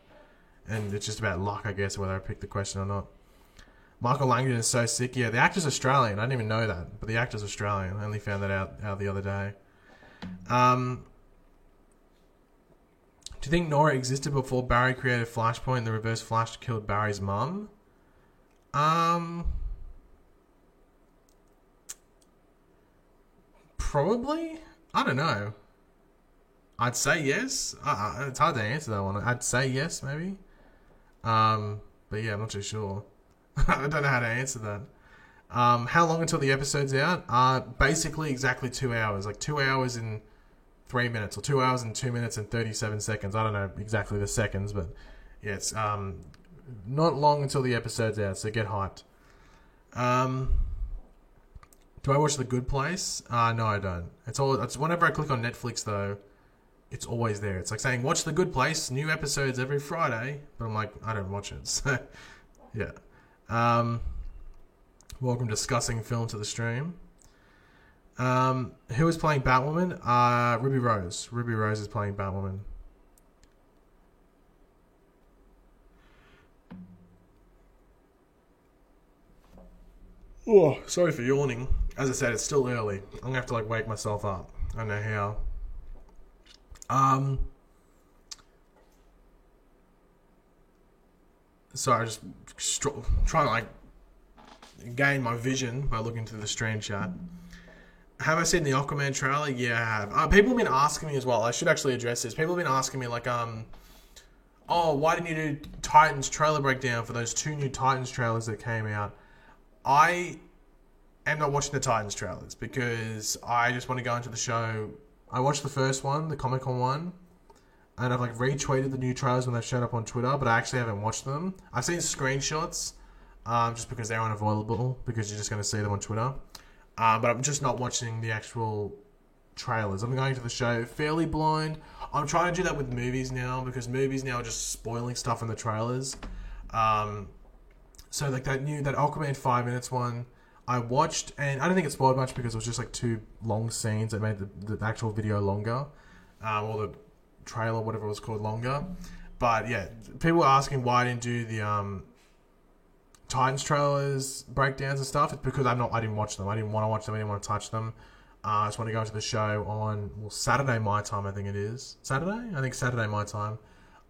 And it's just about luck, I guess, whether I pick the question or not. Michael Langdon is so sick. Yeah, the actor's Australian. I didn't even know that. But the actor's Australian. I only found that out the other day. Do you think Nora existed before Barry created Flashpoint and the Reverse Flash killed Barry's mum? Probably? I don't know. I'd say yes. It's hard to answer that one. I'd say yes, maybe. But yeah, I'm not too sure. I don't know how to answer that. How long until the episode's out? Basically exactly 2 hours. Like 2 hours and 3 minutes, or 2 hours and 2 minutes and 37 seconds. I don't know exactly the seconds, but yeah, it's not long until the episode's out, so get hyped. Do I watch The Good Place? No, I don't. It's whenever I click on Netflix though, it's always there. It's like saying watch The Good Place, new episodes every Friday, but I'm like, I don't watch it. So yeah. Welcome discussing film to the stream. Who is playing Batwoman? Ruby Rose. Ruby Rose is playing Batwoman. Oh, sorry for yawning. as I said, it's still early. I'm gonna have to like wake myself up. I don't know how. Sorry, just trying to like gain my vision by looking through the stream chat. Have I seen the Aquaman trailer? Yeah, I have. People have been asking me as well. I should actually address this. People have been asking me like, oh, why didn't you do Titans trailer breakdown for those 2 new Titans trailers that came out? I am not watching the Titans trailers because I just want to go into the show. I watched the first one, the Comic-Con one, and I've like retweeted the new trailers when they've shown up on Twitter, but I actually haven't watched them. I've seen screenshots, just because they're unavoidable, because you're just going to see them on Twitter. But I'm just not watching the actual trailers. I'm going to the show fairly blind. I'm trying to do that with movies now, because movies now are just spoiling stuff in the trailers. So like that Aquaman 5 minutes one, I watched, and I don't think it spoiled much because it was just like 2 long scenes that made the actual video longer, or the trailer, whatever it was called, longer. But yeah, people were asking why I didn't do the Titans trailers, breakdowns and stuff. It's because I didn't watch them. I didn't want to watch them. I didn't want to touch them. I just want to go to the show on Saturday my time. I think it is Saturday. I think Saturday my time,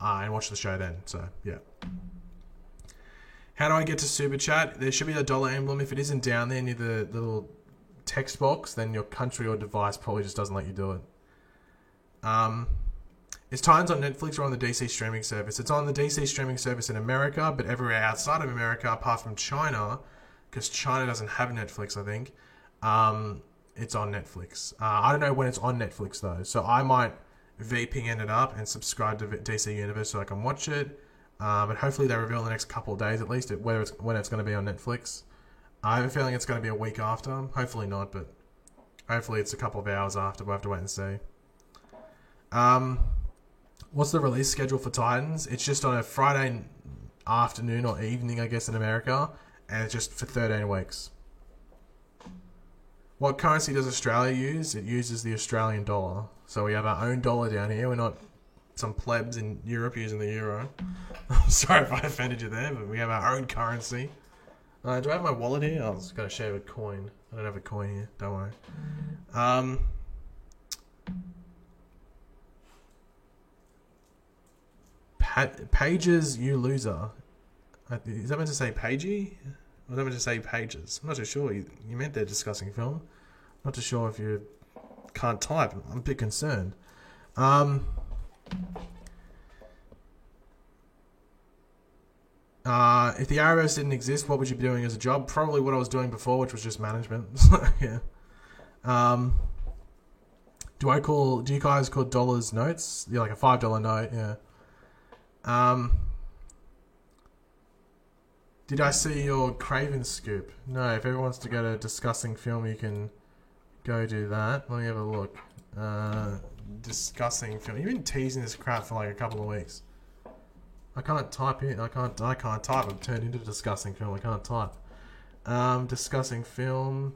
and watch the show then. So yeah. How do I get to Super Chat? There should be a dollar emblem. If it isn't down there near the little text box, then your country or device probably just doesn't let you do it. Is Titans on Netflix or on the DC streaming service? It's on the DC streaming service in America, but everywhere outside of America, apart from China, because China doesn't have Netflix, I think, it's on Netflix. I don't know when it's on Netflix, though, so I might VPN it up and subscribe to DC Universe so I can watch it, but hopefully they reveal in the next couple of days, at least, when it's going to be on Netflix. I have a feeling it's going to be a week after. Hopefully not, but hopefully it's a couple of hours after. We'll have to wait and see. What's the release schedule for Titans? It's just on a Friday afternoon or evening, I guess, in America, and it's just for 13 weeks. What currency does Australia use? It uses the Australian dollar. So we have our own dollar down here. We're not some plebs in Europe using the euro. I'm sorry if I offended you there, but we have our own currency. Do I have my wallet here? Oh, I've just got to share a coin. I don't have a coin here. Don't worry. Pages, you loser. Is that meant to say Pagey? Or is that meant to say Pages? I'm not too sure. You meant they're discussing film. Not too sure if you can't type. I'm a bit concerned. If the Arrowverse didn't exist, what would you be doing as a job? Probably what I was doing before, which was just management. Yeah. Do you guys call dollars notes? Yeah, like a $5 note, yeah. Did I see your Craven scoop? No, if everyone wants to go to discussing film, you can go do that. Let me have a look. Discussing film. You've been teasing this crap for like a couple of weeks. I can't type in. I can't type. I'm turned into discussing film. I can't type. Discussing film.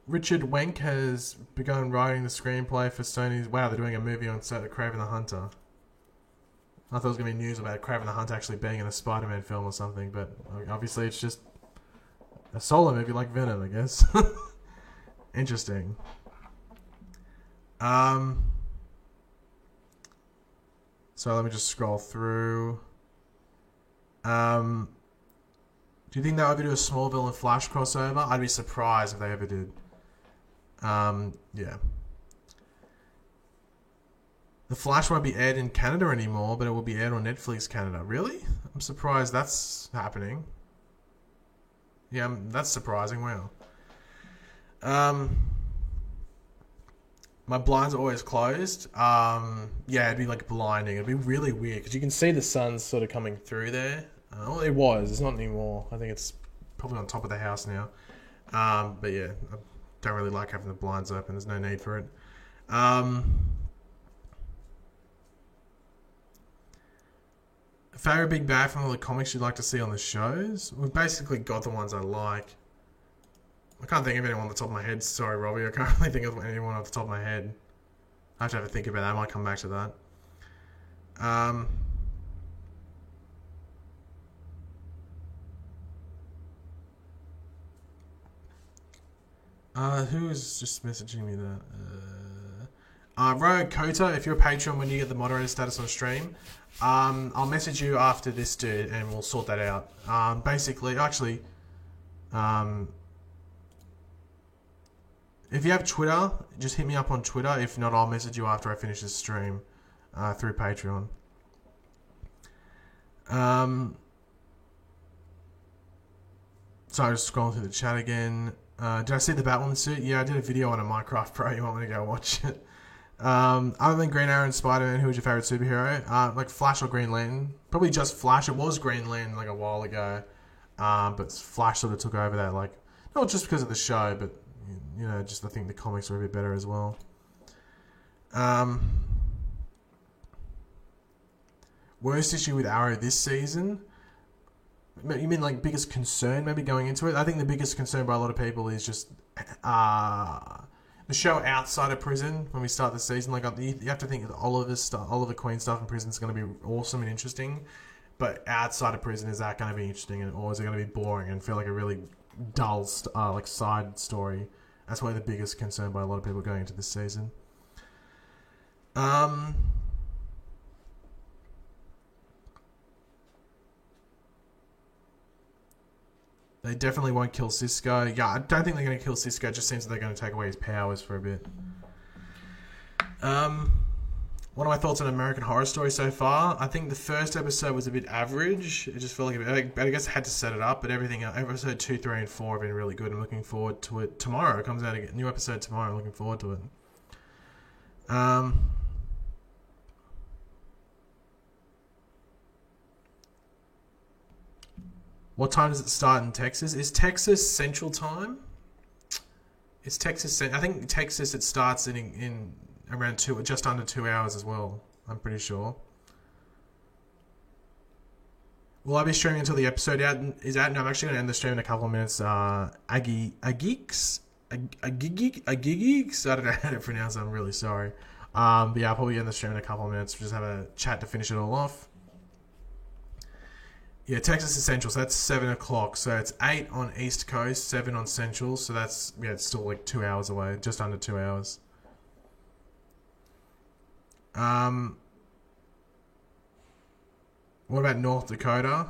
Richard Wenk has begun writing the screenplay for Sony's... Wow, they're doing a movie on set of Kraven the Hunter. I thought it was going to be news about Kraven the Hunter actually being in a Spider-Man film or something, but obviously it's just a solo movie like Venom, I guess. Interesting. So let me just scroll through. Do you think they'll ever do a Smallville and Flash crossover? I'd be surprised if they ever did. Yeah. The Flash won't be aired in Canada anymore, but it will be aired on Netflix Canada. Really? I'm surprised that's happening. Yeah, that's surprising. Wow. My blinds are always closed. Yeah, it'd be like blinding. It'd be really weird because you can see the sun sort of coming through there. Well, it was. It's not anymore. I think it's probably on top of the house now. But yeah, I don't really like having the blinds open. There's no need for it. Favorite big bad from all the comics you'd like to see on the shows? We've basically got the ones I like. I can't think of anyone off the top of my head. Sorry, Robbie. I can't really think of anyone off the top of my head. I have to have a think about that. I might come back to that. Who is just messaging me that? Rogue Kota, if you're a Patreon, when you get the moderator status on stream, I'll message you after this, dude, and we'll sort that out. If you have Twitter, just hit me up on Twitter. If not, I'll message you after I finish this stream through Patreon. So I'm just scrolling through the chat again. Did I see the Batwoman suit? Yeah, I did a video on a Minecraft Pro. You want me to go watch it? Other than Green Arrow and Spider-Man, who was your favourite superhero? Like Flash or Green Lantern? Probably just Flash. It was Green Lantern like a while ago. But Flash sort of took over that, like, not just because of the show, but, you know, just I think the comics are a bit better as well. Worst issue with Arrow this season? You mean like biggest concern maybe going into it? I think the biggest concern by a lot of people is just the show outside of prison when we start the season. Like you have to think that Oliver Queen stuff in prison is going to be awesome and interesting, but outside of prison, is that going to be interesting, or is it going to be boring and feel like a really dull like side story? That's why the biggest concern by a lot of people going into this season. They definitely won't kill Cisco. Yeah, I don't think they're going to kill Cisco. It just seems that they're going to take away his powers for a bit. What are my thoughts on American Horror Story so far? I think the first episode was a bit average. It just felt like I guess I had to set it up, but everything, episode 2, 3, and 4 have been really good. I'm looking forward to it tomorrow. It comes out a new episode tomorrow. I'm looking forward to it. What time does it start in Texas? Is Texas Central Time? It's Texas. I think Texas, it starts in around just under 2 hours as well. I'm pretty sure. Will I be streaming until the episode is out? No, I'm actually going to end the stream in a couple of minutes. Agigeeks? I don't know how to pronounce it. I'm really sorry. But yeah, I'll probably end the stream in a couple of minutes. Just have a chat to finish it all off. Yeah, Texas is Central, so that's 7 o'clock. So it's 8 on East Coast, 7 on Central. So that's, yeah, it's still like 2 hours away, just under 2 hours. What about North Dakota?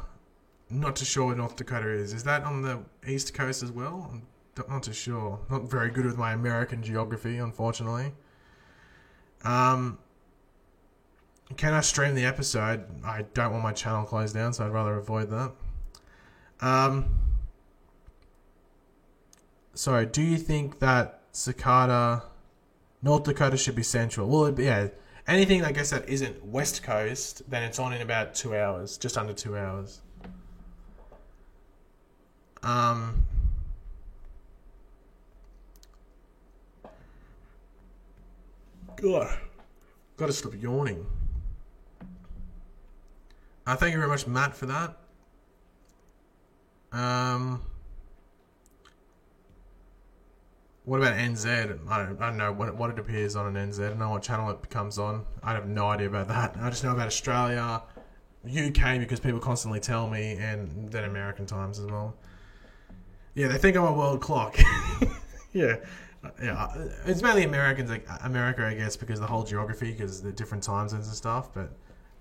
Not too sure where North Dakota is. Is that on the East Coast as well? I'm not too sure. Not very good with my American geography, unfortunately. Can I stream the episode? I don't want my channel closed down, so I'd rather avoid that. Sorry, do you think that North Dakota should be Central? Well, yeah, anything, I guess, that isn't West Coast, then it's on in about 2 hours, just under 2 hours. God, gotta stop yawning. Thank you very much, Matt, for that. What about NZ? I don't know what it appears on an NZ. I don't know what channel it comes on. I have no idea about that. I just know about Australia, UK, because people constantly tell me, and then American times as well. Yeah, they think I'm a world clock. Yeah. It's mainly America, I guess, because of the whole geography, because the different time zones and stuff, but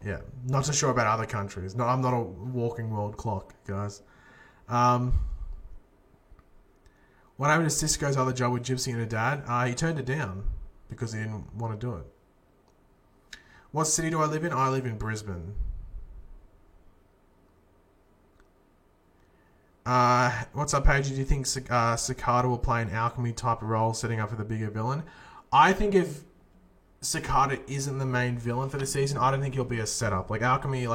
yeah, not so sure about other countries. No, I'm not a walking world clock, guys. What happened to Cisco's other job with Gypsy and her dad? He turned it down because he didn't want to do it. What city do I live in? I live in Brisbane. What's up, Paige? Do you think Cicada will play an alchemy type of role, setting up for the bigger villain? I think if Cicada isn't the main villain for the season, I don't think he'll be a setup. Like alchemy, he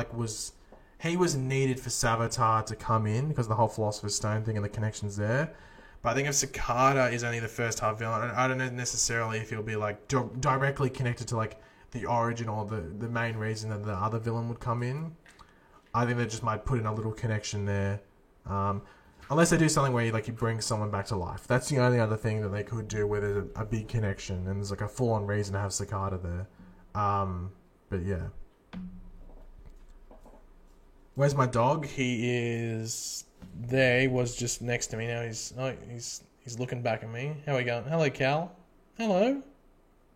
was needed for Savitar to come in because of the whole Philosopher's Stone thing and the connections there. But I think if Cicada is only the first half villain, I don't know necessarily if he'll be like directly connected to like the origin or the main reason that the other villain would come in. I think they just might put in a little connection there. Unless they do something where you bring someone back to life. That's the only other thing that they could do where there's a big connection and there's like a full-on reason to have Cicada there. But yeah. Where's my dog? He is there. He was just next to me. Now he's He's looking back at me. How are we going? Hello, Cal. Hello.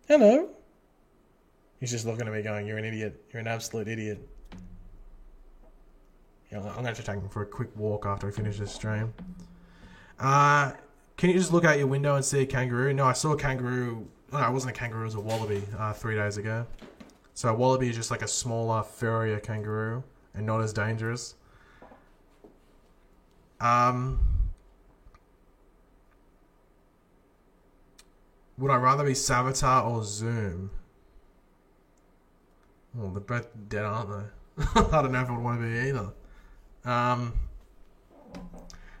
Hello. He's just looking at me going, you're an idiot. You're an absolute idiot. Yeah, I'm going to have to take him for a quick walk after we finish this stream. Can you just look out your window and see a kangaroo? No, I saw a kangaroo. No, it wasn't a kangaroo. It was a wallaby 3 days ago. So a wallaby is just like a smaller, furrier kangaroo and not as dangerous. Would I rather be Savitar or Zoom? Well, they're both dead, aren't they? I don't know if I would want to be either.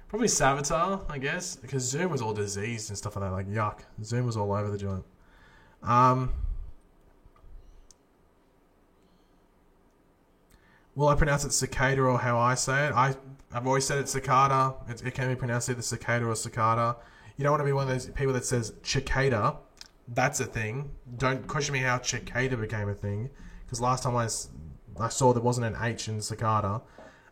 Probably Savitar, I guess, because Zoom was all diseased and stuff like that. Like, yuck. Zoom was all over the joint. Will I pronounce it cicada or how I say it? I've always said it's cicada. It can be pronounced either cicada or cicada. You don't want to be one of those people that says cicada. That's a thing. Don't question me how cicada became a thing, because last time I saw there wasn't an H in cicada.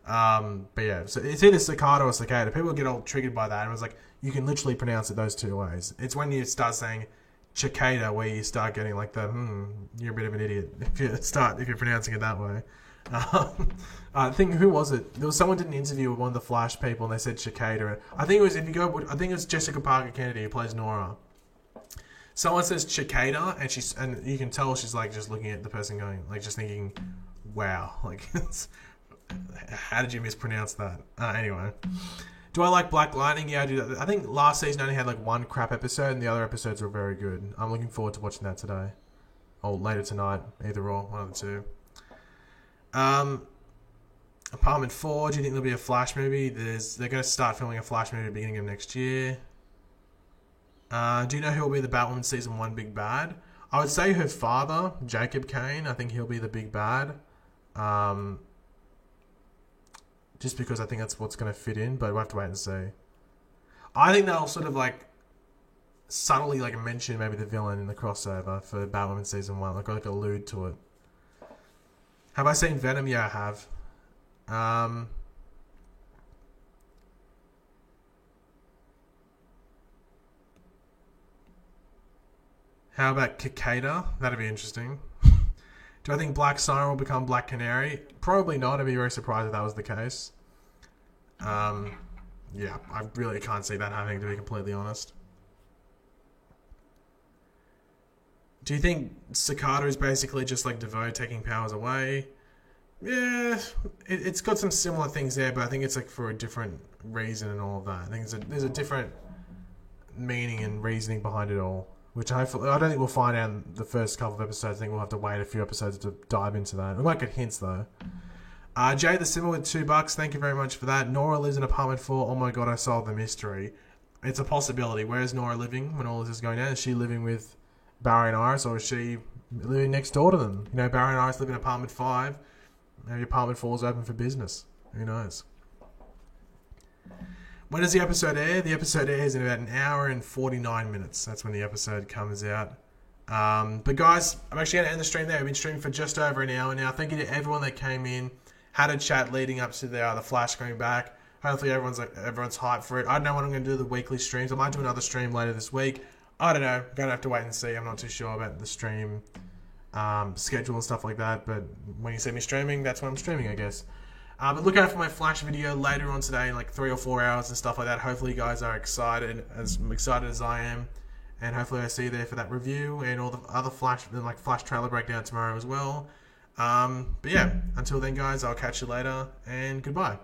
But yeah, so it's either cicada or cicada. People get all triggered by that, and it was like, you can literally pronounce it those two ways. It's when you start saying cicada where you start getting like the you're a bit of an idiot if you're pronouncing it that way. I think, who was it? There was someone did an interview with one of the Flash people, and they said cicada. I think it was Jessica Parker Kennedy who plays Nora. Someone says cicada, and you can tell she's like just looking at the person going, like, just thinking, wow, like, how did you mispronounce that? Anyway, do I like Black Lightning? Yeah, I do. I think last season only had like one crap episode, and the other episodes were very good. I'm looking forward to watching that today, or later tonight, either or, one of the two. Apartment 4, do you think there'll be a Flash movie? They're going to start filming a Flash movie at the beginning of next year. Do you know who will be the Batwoman Season 1 big bad? I would say her father, Jacob Kane. I think he'll be the big bad. Just because I think that's what's going to fit in, but we'll have to wait and see. I think they'll sort of like subtly like mention maybe the villain in the crossover for Batwoman Season 1. Like allude to it. Have I seen Venom? Yeah, I have. How about Cicada? That'd be interesting. Do I think Black Siren will become Black Canary? Probably not. I'd be very surprised if that was the case. Yeah, I really can't see that happening, to be completely honest. Do you think Cicada is basically just like DeVoe taking powers away? Yeah, it's got some similar things there, but I think it's like for a different reason and all of that. I think there's a different meaning and reasoning behind it all, which I don't think we'll find out in the first couple of episodes. I think we'll have to wait a few episodes to dive into that. We might get hints though. Jay the Simmer with $2. Thank you very much for that. Nora lives in apartment 4. Oh my god, I solved the mystery. It's a possibility. Where is Nora living when all this is going down? Is she living with Barry and Iris, or is she living next door to them? You know, Barry and Iris live in apartment 5. Maybe apartment 4 is open for business. Who knows? When does the episode air? The episode airs in about an hour and 49 minutes. That's when the episode comes out. But guys, I'm actually going to end the stream there. I've been streaming for just over an hour now. Thank you to everyone that came in, had a chat leading up to the Flash going back. Hopefully everyone's hyped for it. I don't know when I'm going to do the weekly streams. I might do another stream later this week. I don't know. I'm going to have to wait and see. I'm not too sure about the stream schedule and stuff like that, but when you see me streaming, that's when I'm streaming, I guess. But look out for my Flash video later on today in like 3 or 4 hours and stuff like that. Hopefully you guys are excited as I am, and hopefully I see you there for that review and all the other Flash trailer breakdown tomorrow as well. But yeah, until then guys, I'll catch you later, and goodbye.